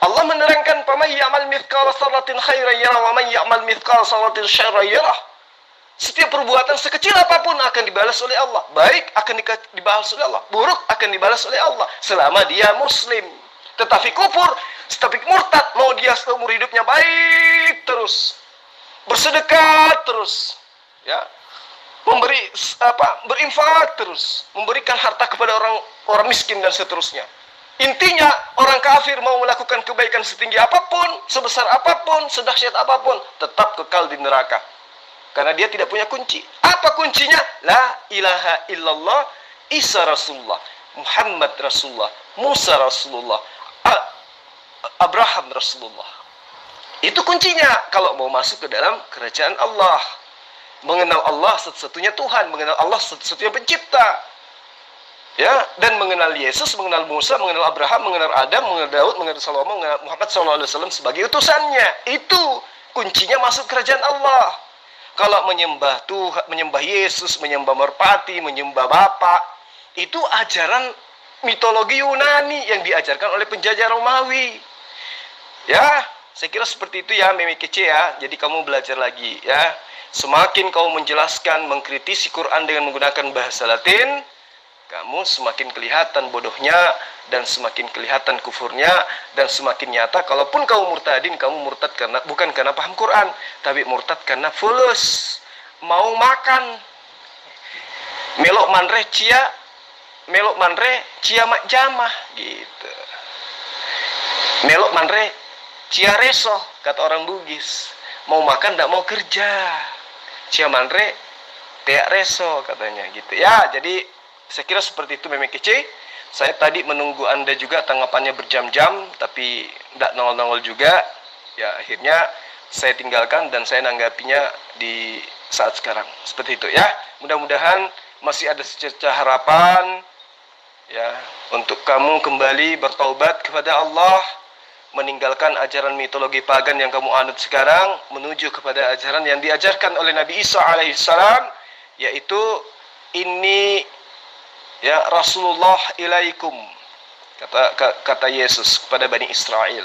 Allah menerangkan, "Faman ya'mal mithqala dzarratin khairan yarah wa man ya'mal mithqala dzarratin syarran yarah." Setiap perbuatan sekecil apapun akan dibalas oleh Allah. Baik akan dibalas oleh Allah, buruk akan dibalas oleh Allah selama dia muslim. Tetapi kufur, tapi murtad, mau dia seumur hidupnya baik terus, bersedekah terus, ya, berinfak terus, memberikan harta kepada orang miskin dan seterusnya. Intinya orang kafir mau melakukan kebaikan setinggi apapun, sebesar apapun, sedahsyat apapun, tetap kekal di neraka. Karena dia tidak punya kunci. Apa kuncinya? La ilaha illallah, Isa Rasulullah, Muhammad Rasulullah, Musa Rasulullah, Abraham Rasulullah. Itu kuncinya kalau mau masuk ke dalam kerajaan Allah. Mengenal Allah satu-satunya Tuhan, mengenal Allah satu-satunya pencipta. Ya, dan mengenal Yesus, mengenal Musa, mengenal Abraham, mengenal Adam, mengenal Daud, mengenal Salomo, mengenal Muhammad SAW sebagai utusannya. Itu kuncinya masuk kerajaan Allah. Kalau menyembah Tuhan, menyembah Yesus, menyembah merpati, menyembah Bapa, itu ajaran mitologi Yunani yang diajarkan oleh penjajah Romawi. Ya, saya kira seperti itu ya, Meme Kece ya. Jadi kamu belajar lagi ya. Semakin kau menjelaskan, mengkritisi Quran dengan menggunakan bahasa Latin, kamu semakin kelihatan bodohnya dan semakin kelihatan kufurnya dan semakin nyata. Kalaupun kamu murtadin, kamu murtad karena bukan karena paham Quran, tapi murtad karena fulus. mau makan melok manre cia mak jamah gitu. Melok manre cia reso kata orang Bugis. Mau makan tidak mau kerja. Cia manre teak reso katanya gitu. Ya, jadi saya kira seperti itu Meme Kece. Saya tadi menunggu Anda juga tanggapannya berjam-jam tapi tidak nongol-nongol juga. Ya, akhirnya saya tinggalkan dan saya nanggapinya di saat sekarang. Seperti itu ya. Mudah-mudahan masih ada secercah harapan ya untuk kamu kembali bertaubat kepada Allah, meninggalkan ajaran mitologi pagan yang kamu anut sekarang, menuju kepada ajaran yang diajarkan oleh Nabi Isa alaihissalam, yaitu ini ya Rasulullah ilaikum, kata Yesus kepada Bani Israel,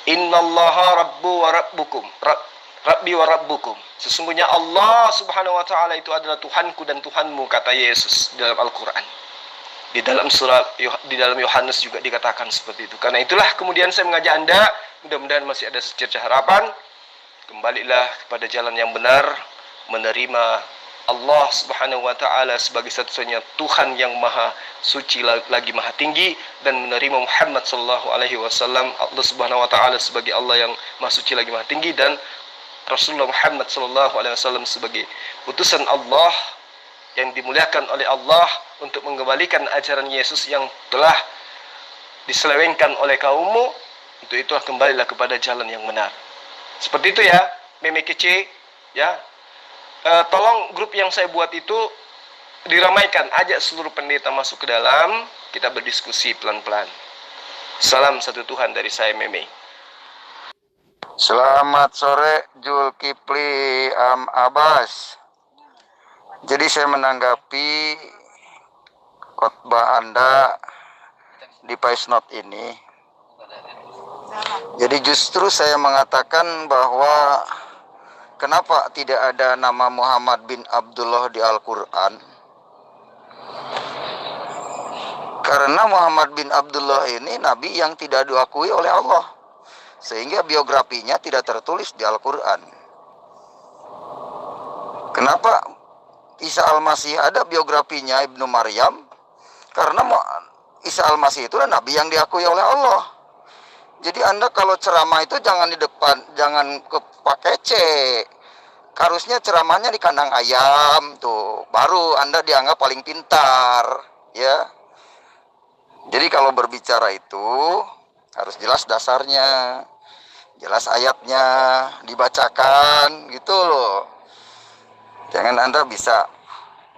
innallaha rabbu wa rabbukum, rabbi wa rabbukum, sesungguhnya Allah subhanahu wa ta'ala itu adalah Tuhanku dan Tuhanmu, kata Yesus dalam Al-Quran. Di dalam Yohanes juga dikatakan seperti itu. Karena itulah kemudian saya mengajak Anda, mudah-mudahan masih ada secercah harapan, kembalilah kepada jalan yang benar, menerima Allah subhanahu wa ta'ala sebagai satu-satunya Tuhan yang maha suci lagi maha tinggi, dan menerima Muhammad sallallahu alaihi wasallam, Allah subhanahu wa ta'ala sebagai Allah yang maha suci lagi maha tinggi, dan Rasulullah Muhammad sallallahu alaihi wasallam sebagai utusan Allah yang dimuliakan oleh Allah untuk mengembalikan ajaran Yesus yang telah diselewengkan oleh kaummu. Untuk itu kembalilah kepada jalan yang benar. Seperti itu ya, Meme Kece ya. Tolong grup yang saya buat itu diramaikan, ajak seluruh pendeta masuk ke dalam, kita berdiskusi pelan-pelan. Salam satu Tuhan dari saya Meme. Selamat sore Zulkifli Abbas. Jadi saya menanggapi khotbah Anda di Voice Note ini. Jadi justru saya mengatakan bahwa kenapa tidak ada nama Muhammad bin Abdullah di Al-Quran? Karena Muhammad bin Abdullah ini nabi yang tidak diakui oleh Allah, sehingga biografinya tidak tertulis di Al-Quran. Kenapa Isa Al-Masih ada biografinya Ibnu Maryam? Karena Isa Al-Masih itu nabi yang diakui oleh Allah. Jadi Anda kalau ceramah itu jangan di depan, jangan pakai C. Harusnya ceramahnya di kandang ayam tuh, baru Anda dianggap paling pintar, ya. Jadi kalau berbicara itu harus jelas dasarnya, jelas ayatnya, dibacakan gitu loh. Jangan Anda bisa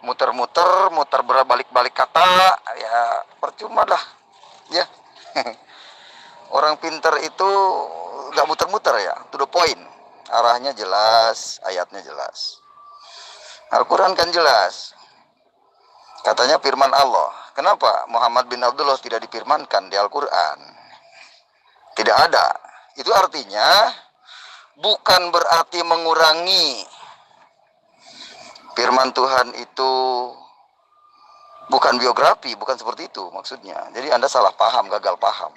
muter-muter, berbalik-balik kata, ya percuma lah, ya. Orang pinter itu gak muter-muter ya, to the point. Arahnya jelas, ayatnya jelas. Al-Quran kan jelas. Katanya firman Allah. Kenapa Muhammad bin Abdullah tidak difirmankan di Al-Quran? Tidak ada. Itu artinya bukan berarti mengurangi firman Tuhan itu bukan biografi, bukan seperti itu maksudnya. Jadi Anda salah paham, gagal paham.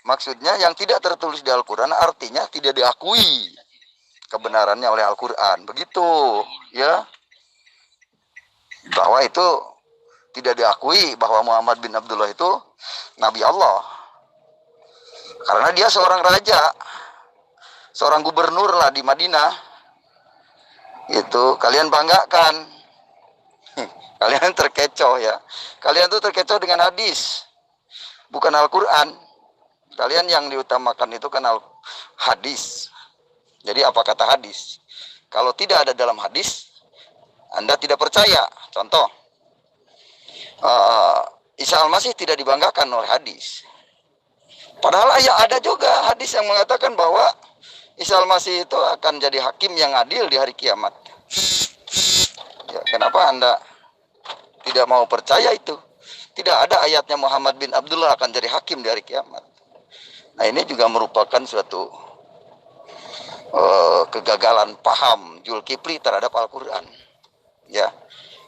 Maksudnya yang tidak tertulis di Al-Quran artinya tidak diakui kebenarannya oleh Al-Quran. Begitu ya. Bahwa itu tidak diakui bahwa Muhammad bin Abdullah itu Nabi Allah. Karena dia seorang raja, seorang gubernur lah di Madinah. Itu kalian banggakan. Kalian terkecoh ya. Kalian tuh terkecoh dengan hadis, bukan Al-Quran. Kalian yang diutamakan itu kan hadis. Jadi apa kata hadis? Kalau tidak ada dalam hadis, Anda tidak percaya. Contoh, Isa Al-Masih tidak dibanggakan oleh hadis. Padahal ya ada juga hadis yang mengatakan bahwa Isa Al-Masih itu akan jadi hakim yang adil di hari kiamat. Ya, kenapa Anda tidak mau percaya itu? Tidak ada ayatnya Muhammad bin Abdullah akan jadi hakim di hari kiamat. Nah, ini juga merupakan suatu kegagalan paham Zulkifli terhadap Al-Quran. Ya.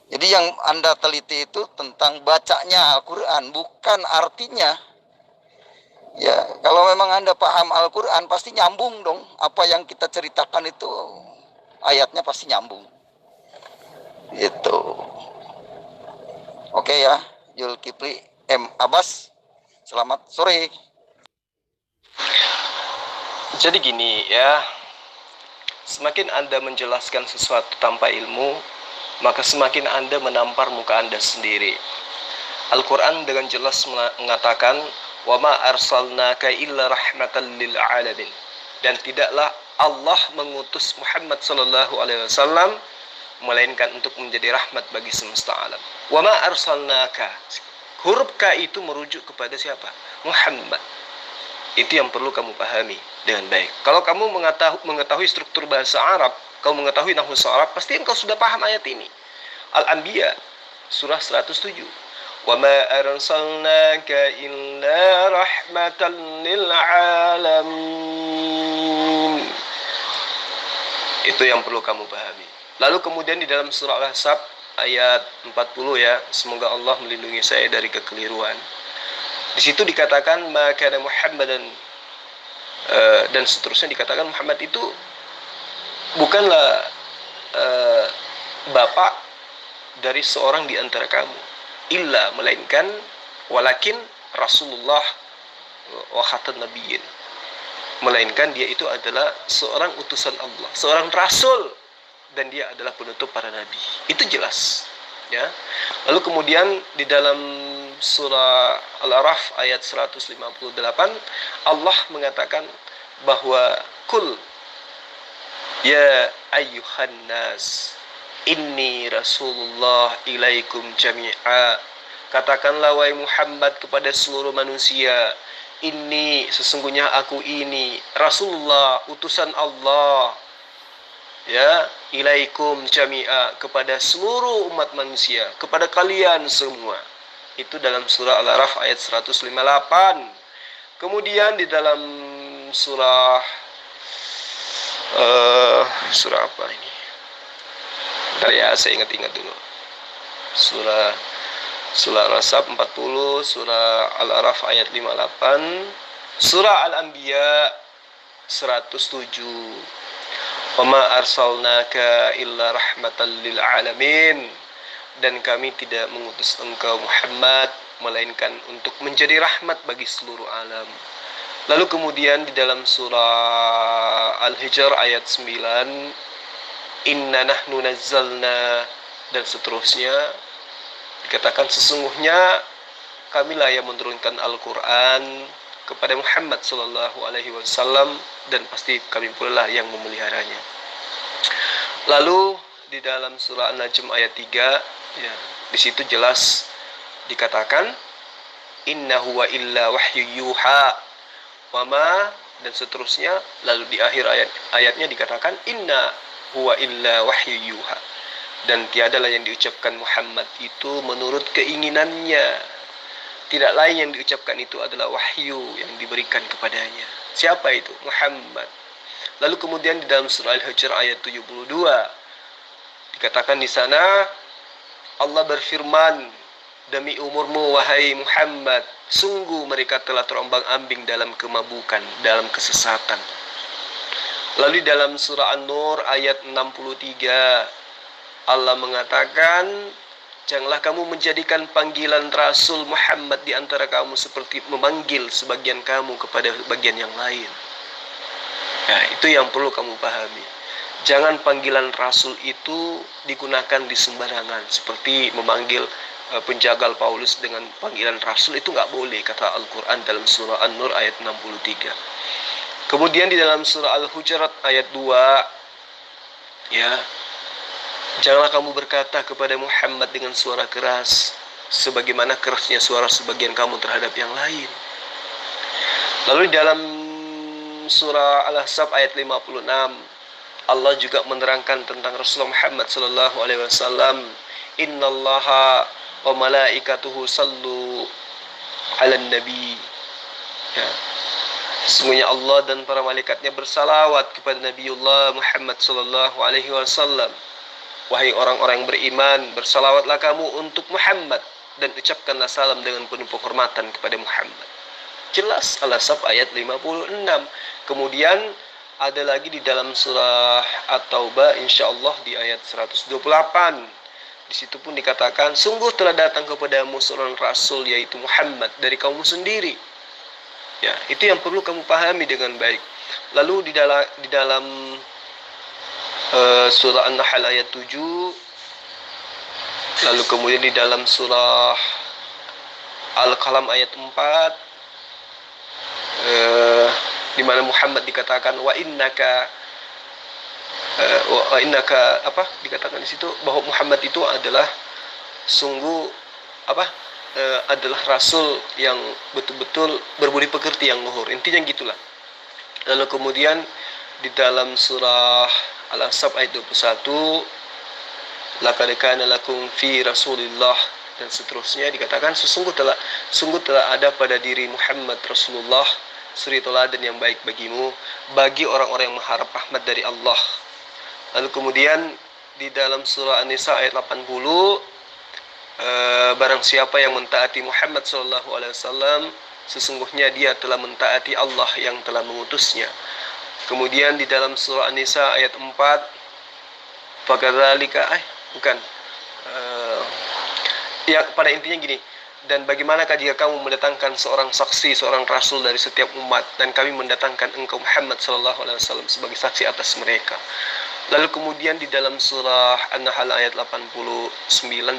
Jadi yang Anda teliti itu tentang bacanya Al-Quran, bukan artinya. Ya, kalau memang Anda paham Al-Quran pasti nyambung dong. Apa yang kita ceritakan itu ayatnya pasti nyambung. Gitu. Oke ya, Zulkifli M. Abbas, selamat sore. Jadi gini ya, semakin Anda menjelaskan sesuatu tanpa ilmu, maka semakin Anda menampar muka Anda sendiri. Al-Quran dengan jelas mengatakan, wa ma arsalnaka illa rahmatan lil alamin. Dan tidaklah Allah mengutus Muhammad sallallahu alaihi wasallam melainkan untuk menjadi rahmat bagi semesta alam. Wa ma arsalnaka. Huruf K itu merujuk kepada siapa? Muhammad. Itu yang perlu kamu pahami dengan baik. Kalau kamu mengetahui struktur bahasa Arab, kamu mengetahui nahwu Arab, pasti engkau sudah paham ayat ini. Al-Anbiya surah 107. Wa ma arsalnaka illa rahmatan lil alamin. Itu yang perlu kamu pahami. Lalu kemudian di dalam surah Al-Ahzab ayat 40 ya, semoga Allah melindungi saya dari kekeliruan. Di situ dikatakan maka Muhammad dan seterusnya dikatakan Muhammad itu bukanlah bapak dari seorang di antara kamu, illa melainkan walakin Rasulullah wa khatan nabiyyin, melainkan dia itu adalah seorang utusan Allah, seorang rasul, dan dia adalah penutup para nabi. Itu jelas ya. Lalu kemudian di dalam surah Al-A'raf ayat 158 Allah mengatakan bahwa kul ya ayyuhan nas inni rasulullah ilaikum jami'a. Katakanlah wahai Muhammad kepada seluruh manusia, ini sesungguhnya aku ini Rasulullah, utusan Allah ya, ilaikum jami'a, kepada seluruh umat manusia, kepada kalian semua. Itu dalam surah Al-A'raf ayat 158. Kemudian di dalam surah apa ini? Bentar ya, saya ingat-ingat dulu. Surah Al-Ahzab 40, surah Al-A'raf ayat 58, surah Al-Anbiya 107. Wa ma arsalnaka illa rahmatan lil alamin. Dan kami tidak mengutus engkau Muhammad melainkan untuk menjadi rahmat bagi seluruh alam. Lalu kemudian di dalam surah Al-Hijr ayat 9, inna nahnu nazzalna, dan seterusnya dikatakan sesungguhnya kamilah yang menurunkan Al-Quran kepada Muhammad sallallahu alaihi wasallam, dan pasti kami pula lah yang memeliharanya. Lalu di dalam surah An-Najm ayat 3 ya, di situ jelas dikatakan inna huwa illa wahyu yuha wa ma, dan seterusnya. Lalu di akhir ayatnya dikatakan inna huwa illa wahyu yuha, dan tiadalah yang diucapkan Muhammad itu menurut keinginannya, tidak lain yang diucapkan itu adalah wahyu yang diberikan kepadanya. Siapa itu? Muhammad. Lalu kemudian di dalam surah Al-Hijr ayat 72 dikatakan di sana Allah berfirman, demi umurmu wahai Muhammad, sungguh mereka telah terombang-ambing dalam kemabukan, dalam kesesatan. Lalu di dalam surah An-Nur ayat 63 Allah mengatakan, janganlah kamu menjadikan panggilan Rasul Muhammad di antara kamu seperti memanggil sebagian kamu kepada bagian yang lain. Ya, itu yang perlu kamu pahami. Jangan panggilan Rasul itu digunakan di sembarangan, seperti memanggil penjagal Paulus dengan panggilan Rasul, itu nggak boleh, kata Al-Quran dalam surah An-Nur ayat 63. Kemudian di dalam surah Al-Hujurat ayat 2 ya, janganlah kamu berkata kepada Muhammad dengan suara keras, sebagaimana kerasnya suara sebagian kamu terhadap yang lain. Lalu di dalam surah Al-Ahzab ayat 56, Allah juga menerangkan tentang Rasulullah Muhammad sallallahu alaihi wasallam, innallaha wa malaikatuhu sallu 'alan nabi. Ya. Sesungguhnya Allah dan para malaikatnya bersalawat kepada Nabiullah Muhammad sallallahu alaihi wasallam. Wahai orang-orang yang beriman, bersalawatlah kamu untuk Muhammad dan ucapkanlah salam dengan penuh penghormatan kepada Muhammad. Jelas Al-Ahzab ayat 56. Kemudian ada lagi di dalam surah At-Taubah insyaallah di ayat 128. Di situ pun dikatakan, sungguh telah datang kepadamu seorang rasul, yaitu Muhammad, dari kaummu sendiri. Ya, itu yang perlu kamu pahami dengan baik. Lalu di dalam surah An-Nahl ayat 7, lalu kemudian di dalam surah Al-Qalam ayat 4, di mana Muhammad dikatakan wa innaka apa dikatakan di situ, bahwa Muhammad itu adalah sungguh adalah rasul yang betul-betul berbudi pekerti yang luhur. Intinya gitulah. Lalu kemudian di dalam surah Al-Ahzab ayat 21, laqad kana lakum fi Rasulillah, dan seterusnya dikatakan sungguh telah ada pada diri Muhammad Rasulullah suri teladan yang baik bagimu, bagi orang-orang yang mengharap rahmat dari Allah. Lalu kemudian di dalam surah An-Nisa ayat 80, barang siapa yang mentaati Muhammad SAW, sesungguhnya dia telah mentaati Allah yang telah mengutusnya. Kemudian di dalam surah An-Nisa ayat 4, fakadzalika ya pada intinya gini, dan bagaimanakah jika kamu mendatangkan seorang saksi, seorang rasul dari setiap umat, dan kami mendatangkan engkau Muhammad SAW sebagai saksi atas mereka. Lalu kemudian di dalam surah An-Nahl ayat 89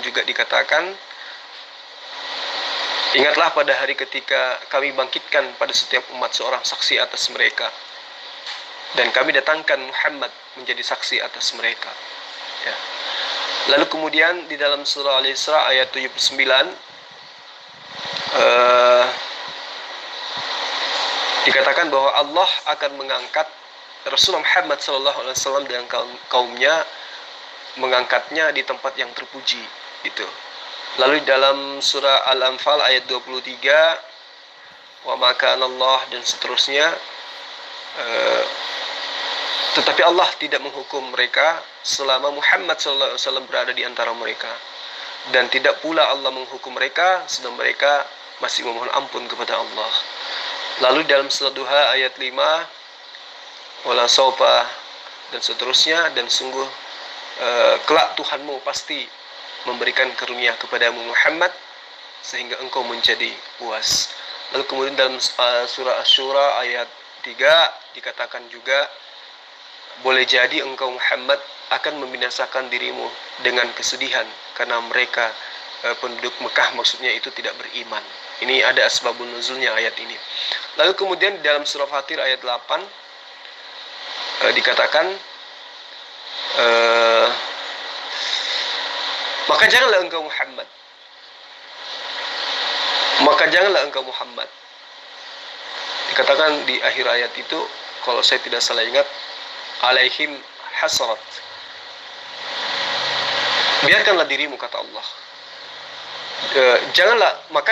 juga dikatakan, ingatlah pada hari ketika kami bangkitkan pada setiap umat seorang saksi atas mereka, dan kami datangkan Muhammad menjadi saksi atas mereka. Ya. Lalu kemudian di dalam surah Al-Isra ayat 79, dikatakan bahwa Allah akan mengangkat Rasulullah Muhammad SAW dan kaumnya, mengangkatnya di tempat yang terpuji gitu. Lalu dalam surah Al-Anfal ayat 23, wa maka Allah, dan seterusnya, tetapi Allah tidak menghukum mereka selama Muhammad SAW berada di antara mereka, dan tidak pula Allah menghukum mereka sedang mereka masih memohon ampun kepada Allah. Lalu dalam surah Duha ayat 5, wala saufa, dan seterusnya, dan sungguh kelak Tuhanmu pasti memberikan karunia kepadamu Muhammad sehingga engkau menjadi puas. Lalu kemudian dalam surah Asy-Syura ayat 3 dikatakan juga, boleh jadi engkau Muhammad akan membinasakan dirimu dengan kesedihan karena mereka penduduk Mekah maksudnya itu tidak beriman. Ini ada asbabun nuzulnya ayat ini. Lalu kemudian dalam surah Fatir ayat 8 dikatakan, maka janganlah engkau Muhammad, dikatakan di akhir ayat itu, kalau saya tidak salah ingat, alaihim hasrat, biarkanlah dirimu, kata Allah,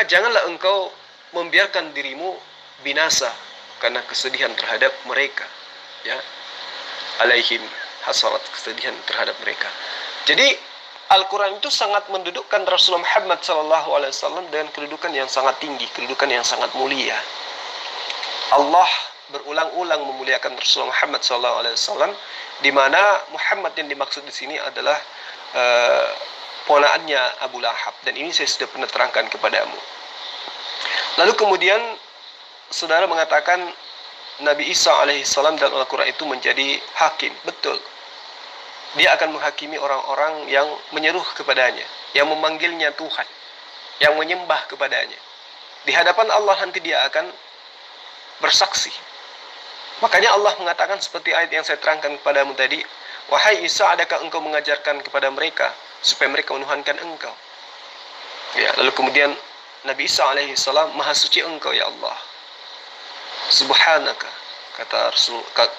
janganlah engkau membiarkan dirimu binasa karena kesedihan terhadap mereka, ya. Alaihim hasarat, kesedihan terhadap mereka. Jadi Al-Quran itu sangat mendudukkan Rasulullah Muhammad SAW dengan kedudukan yang sangat tinggi, kedudukan yang sangat mulia. Allah berulang-ulang memuliakan Rasulullah Muhammad SAW, di mana Muhammad yang dimaksud di sini adalah ponaannya Abu Lahab, dan ini saya sudah pernah terangkan kepadamu. Lalu kemudian saudara mengatakan Nabi Isa alaihissalam dalam Al-Quran itu menjadi hakim. Betul. Dia akan menghakimi orang-orang yang menyeru kepadanya, yang memanggilnya Tuhan, yang menyembah kepadanya. Di hadapan Allah nanti dia akan bersaksi. Makanya Allah mengatakan seperti ayat yang saya terangkan kepadamu tadi, wahai Isa, adakah engkau mengajarkan kepada mereka supaya mereka menuhankan engkau? Ya, lalu kemudian Nabi Isa alaihissalam, maha suci engkau ya Allah. Subhanaka,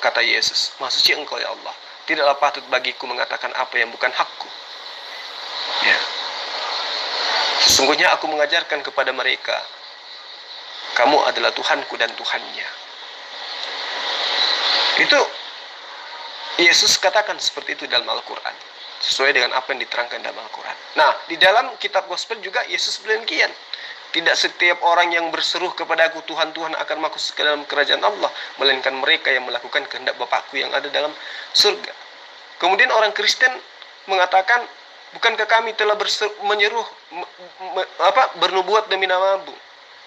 kata Yesus, maha suci engkau ya Allah, tidaklah patut bagiku mengatakan apa yang bukan hakku. Ya. Sesungguhnya aku mengajarkan kepada mereka, kamu adalah Tuhanku dan Tuhannya. Itu Yesus katakan seperti itu dalam Al-Quran, sesuai dengan apa yang diterangkan dalam Al-Quran. Nah, di dalam kitab gospel juga Yesus demikian. Tidak setiap orang yang berseru kepadaku Tuhan, Tuhan akan masuk ke dalam kerajaan Allah, melainkan mereka yang melakukan kehendak Bapakku yang ada dalam surga. Kemudian orang Kristen mengatakan Bukankah kami telah menyeruh bernubuat demi namamu,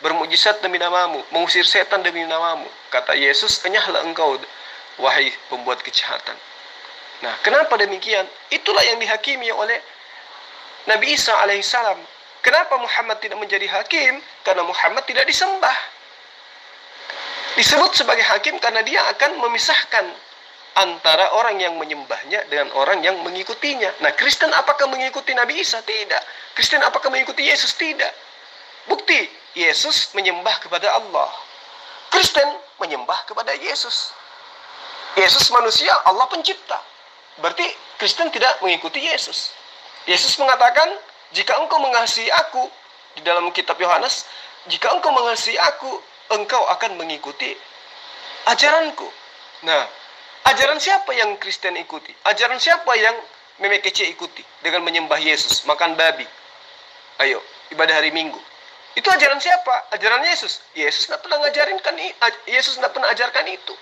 bermujizat demi namamu, mengusir setan demi namamu? Kata Yesus, enyahlah engkau, wahai pembuat kejahatan. Nah, kenapa demikian? Itulah yang dihakimi oleh Nabi Isa alaihissalam. Kenapa Muhammad tidak menjadi hakim? Karena Muhammad tidak disembah. Disebut sebagai hakim karena dia akan memisahkan antara orang yang menyembahnya dengan orang yang mengikutinya. Nah, Kristen apakah mengikuti Nabi Isa? Tidak. Kristen apakah mengikuti Yesus? Tidak. Bukti, Yesus menyembah kepada Allah. Kristen menyembah kepada Yesus. Yesus manusia, Allah pencipta. Berarti Kristen tidak mengikuti Yesus. Yesus mengatakan, jika engkau mengasihi aku, di dalam kitab Yohanes, jika engkau mengasihi aku, engkau akan mengikuti ajaranku. Nah, ajaran siapa yang Kristen ikuti? Ajaran siapa yang Meme Kece ikuti dengan menyembah Yesus, makan babi? Ayo, ibadah hari Minggu. Itu ajaran siapa? Ajaran Yesus. Yesus tidak pernah Yesus tidak pernah ajarkan itu.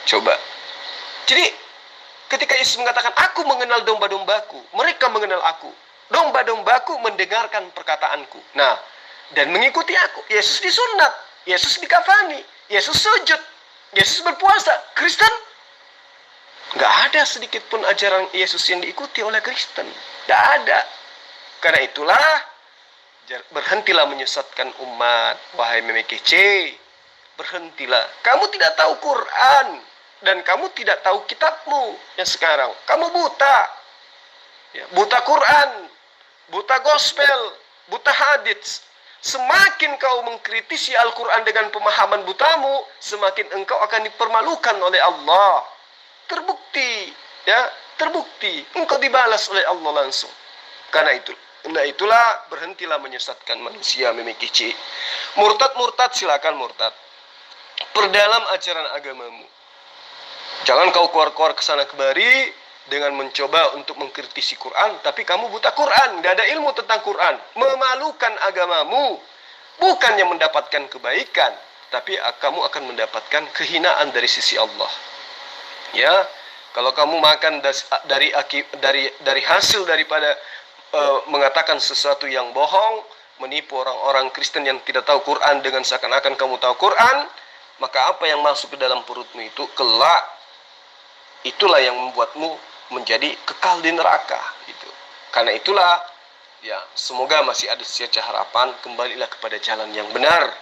Coba. Jadi, ketika Yesus mengatakan, aku mengenal domba-dombaku, mereka mengenal aku. Domba-dombaku mendengarkan perkataanku. Nah, dan mengikuti aku. Yesus disunat, Yesus dikafani, Yesus sujud, Yesus berpuasa. Kristen? Nggak ada sedikit pun ajaran Yesus yang diikuti oleh Kristen. Nggak ada. Karena itulah, berhentilah menyesatkan umat, wahai Meme Kece. Berhentilah. Kamu tidak tahu Quran. Dan kamu tidak tahu kitabmu yang sekarang. Kamu buta. Ya, buta Quran, buta gospel, buta hadits. Semakin kau mengkritisi Al-Quran dengan pemahaman butamu, semakin engkau akan dipermalukan oleh Allah. Terbukti, ya, terbukti. Engkau dibalas oleh Allah langsung. Karena itulah berhentilah menyesatkan manusia, Meme Kece. Murtad, silakan murtad. Perdalam ajaran agamamu. Jangan kau keluar-keluar ke sana kemari dengan mencoba untuk mengkritisi Quran, tapi kamu buta Quran, tidak ada ilmu tentang Quran. Memalukan agamamu, bukannya mendapatkan kebaikan, tapi kamu akan mendapatkan kehinaan dari sisi Allah. Ya, kalau kamu makan dari hasil daripada mengatakan sesuatu yang bohong, menipu orang-orang Kristen yang tidak tahu Quran dengan seakan-akan kamu tahu Quran, maka apa yang masuk ke dalam perutmu itu kelak, itulah yang membuatmu menjadi kekal di neraka gitu. Karena itulah, ya, semoga masih ada sisa harapan, kembalilah kepada jalan yang benar.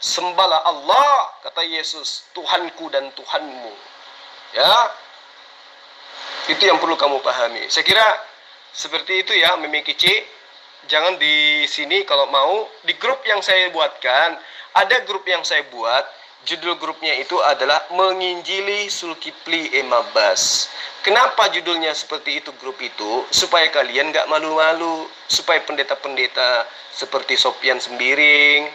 Sembahlah Allah, kata Yesus, Tuhanku dan Tuhanmu. Ya, itu yang perlu kamu pahami. Saya kira seperti itu ya, Meme Kece. Jangan di sini, kalau mau di grup yang saya buatkan, ada grup yang saya buat. Judul grupnya itu adalah Menginjili Zulkifli Emabas. Kenapa judulnya seperti itu grup itu? Supaya kalian gak malu-malu. Supaya pendeta-pendeta seperti Sopian Sembiring,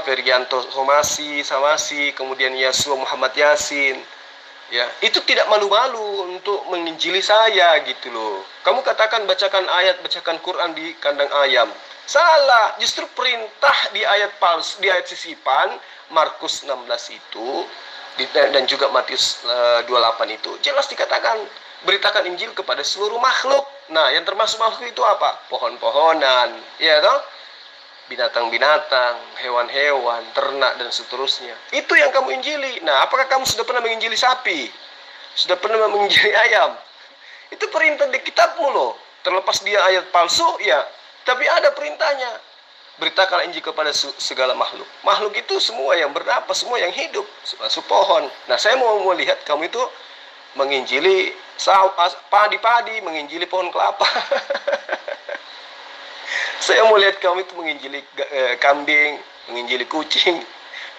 Ferianto Samasi, kemudian Yasua Muhammad Yasin, ya, itu tidak malu-malu untuk menginjili saya gitu loh. Kamu katakan bacakan Quran di kandang ayam. Salah, justru perintah di ayat palsu, di ayat sisipan Markus 16 itu dan juga Matius 28 itu jelas dikatakan beritakan Injil kepada seluruh makhluk. Nah, yang termasuk makhluk itu apa? Pohon-pohonan, ya toh? Binatang-binatang, hewan-hewan, ternak dan seterusnya. Itu yang kamu injili. Nah, apakah kamu sudah pernah menginjili sapi? Sudah pernah menginjili ayam? Itu perintah di kitabmu loh. Terlepas dia ayat palsu, ya, tapi ada perintahnya. Beritakan Injil kepada segala makhluk. Makhluk itu semua yang bernapas, semua yang hidup, termasuk pohon. Nah, saya mau melihat kamu itu menginjili padi-padi, menginjili pohon kelapa. Saya mau lihat kamu itu menginjili kambing, menginjili kucing.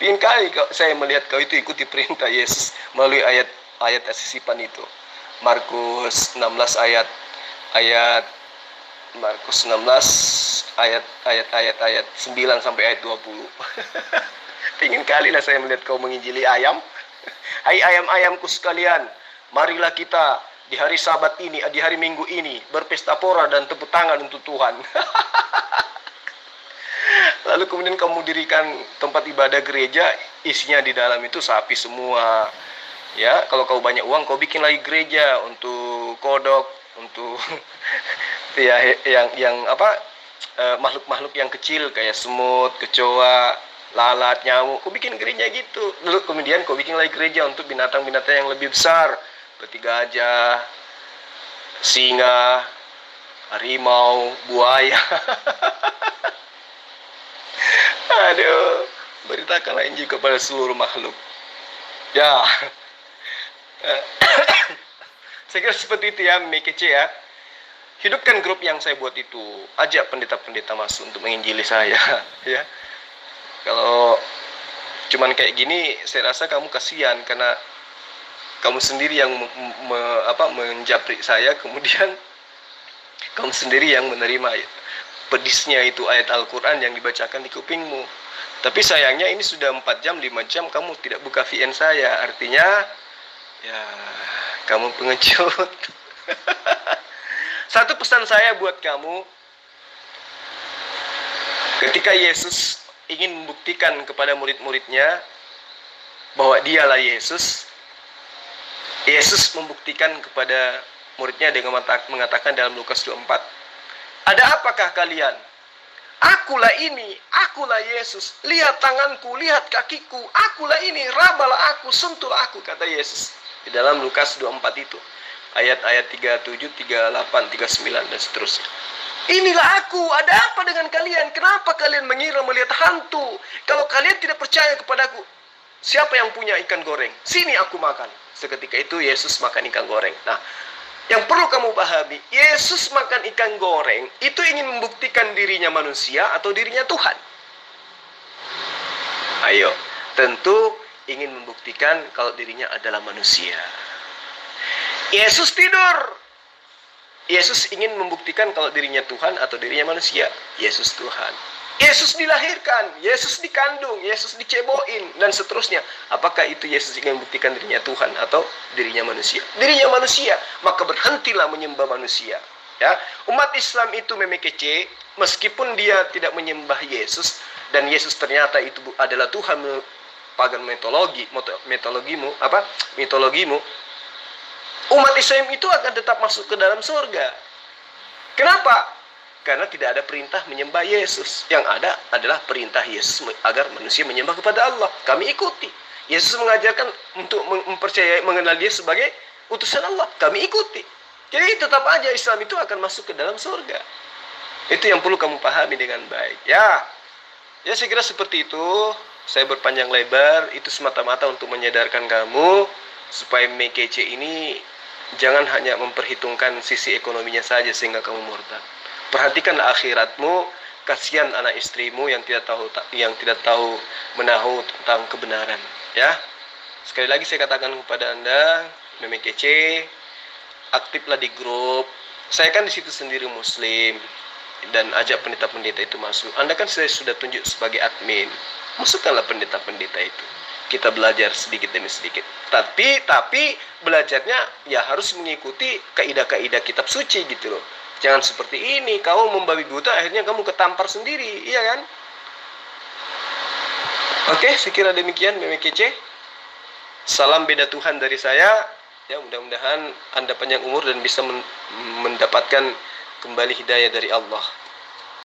Ingin kali saya melihat kau itu ikuti perintah Yesus melalui ayat sisipan itu. Markus 16 ayat Markus 16 ayat 9 sampai ayat 20. Pingin kali lah saya melihat kau menginjili ayam. Hai ayam-ayamku sekalian, marilah kita di hari Sabat ini, di hari Minggu ini berpesta pora dan tepuk tangan untuk Tuhan. Lalu kemudian kamu dirikan tempat ibadah gereja, isinya di dalam itu sapi semua. Ya, kalau kau banyak uang, kau bikin lagi gereja untuk kodok, untuk ya yang apa, makhluk-makhluk yang kecil kayak semut, kecoa, lalat, nyamuk. Kau bikin gereja gitu. Lalu kemudian kau bikin lagi gereja untuk binatang-binatang yang lebih besar, seperti gajah, singa, harimau, buaya. Aduh, beritakanlah Injil kepada seluruh makhluk. Ya. Saya kira seperti itu ya, Mikece ya. Hidupkan grup yang saya buat itu. Ajak pendeta-pendeta masuk untuk menginjili saya. Ya. Kalau cuman kayak gini, saya rasa kamu kasihan karena kamu sendiri yang menjaprik saya, kemudian kamu sendiri yang menerima pedisnya itu ayat Al-Quran yang dibacakan di kupingmu. Tapi sayangnya ini sudah 4 jam, 5 jam kamu tidak buka VN saya. Artinya, ya, kamu pengecut. Satu pesan saya buat kamu, ketika Yesus ingin membuktikan kepada murid-muridnya bahwa dialah Yesus, Yesus membuktikan kepada muridnya dengan mengatakan dalam Lukas 24, ada apakah kalian? Akulah ini, akulah Yesus. Lihat tanganku, lihat kakiku, akulah ini, rabalah aku, sentuhlah aku, kata Yesus. Di dalam Lukas 24 itu. Ayat-ayat 37, 38, 39, dan seterusnya. Inilah aku, ada apa dengan kalian? Kenapa kalian mengira melihat hantu? Kalau kalian tidak percaya kepadaku, siapa yang punya ikan goreng? Sini aku makan. Seketika itu Yesus makan ikan goreng. Nah, yang perlu kamu pahami, Yesus makan ikan goreng itu ingin membuktikan dirinya manusia atau dirinya Tuhan. Ayo, tentu ingin membuktikan kalau dirinya adalah manusia. Yesus tidur. Yesus ingin membuktikan kalau dirinya Tuhan atau dirinya manusia. Yesus Tuhan. Yesus dilahirkan, Yesus dikandung, Yesus diceboin, dan seterusnya. Apakah itu Yesus ingin membuktikan dirinya Tuhan atau dirinya manusia? Dirinya manusia, maka berhentilah menyembah manusia. Ya, umat Islam itu memekece, meskipun dia tidak menyembah Yesus, dan Yesus ternyata itu adalah Tuhan pagan mitologimu, umat Islam itu akan tetap masuk ke dalam surga. Kenapa? Karena tidak ada perintah menyembah Yesus. Yang ada adalah perintah Yesus agar manusia menyembah kepada Allah. Kami ikuti. Yesus mengajarkan untuk mempercayai, mengenal dia sebagai utusan Allah. Kami ikuti. Jadi tetap aja Islam itu akan masuk ke dalam surga. Itu yang perlu kamu pahami dengan baik. Ya saya kira seperti itu. Saya berpanjang lebar. Itu semata-mata untuk menyadarkan kamu supaya Mekece ini jangan hanya memperhitungkan sisi ekonominya saja sehingga kamu murtad. Perhatikan akhiratmu, kasihan anak istrimu yang tidak tahu menahu tentang kebenaran. Ya, sekali lagi saya katakan kepada Anda, Memekece, aktiflah di grup. Saya kan di situ sendiri Muslim dan ajak pendeta-pendeta itu masuk. Anda kan saya sudah tunjuk sebagai admin, masukkanlah pendeta-pendeta itu. Kita belajar sedikit demi sedikit. Tapi belajarnya ya harus mengikuti kaidah-kaidah kitab suci gitu loh. Jangan seperti ini, kamu membabi buta, akhirnya kamu ketampar sendiri, iya kan? Oke, sekira demikian Memekece. Salam beda Tuhan dari saya. Ya, mudah-mudahan Anda panjang umur dan bisa mendapatkan kembali hidayah dari Allah.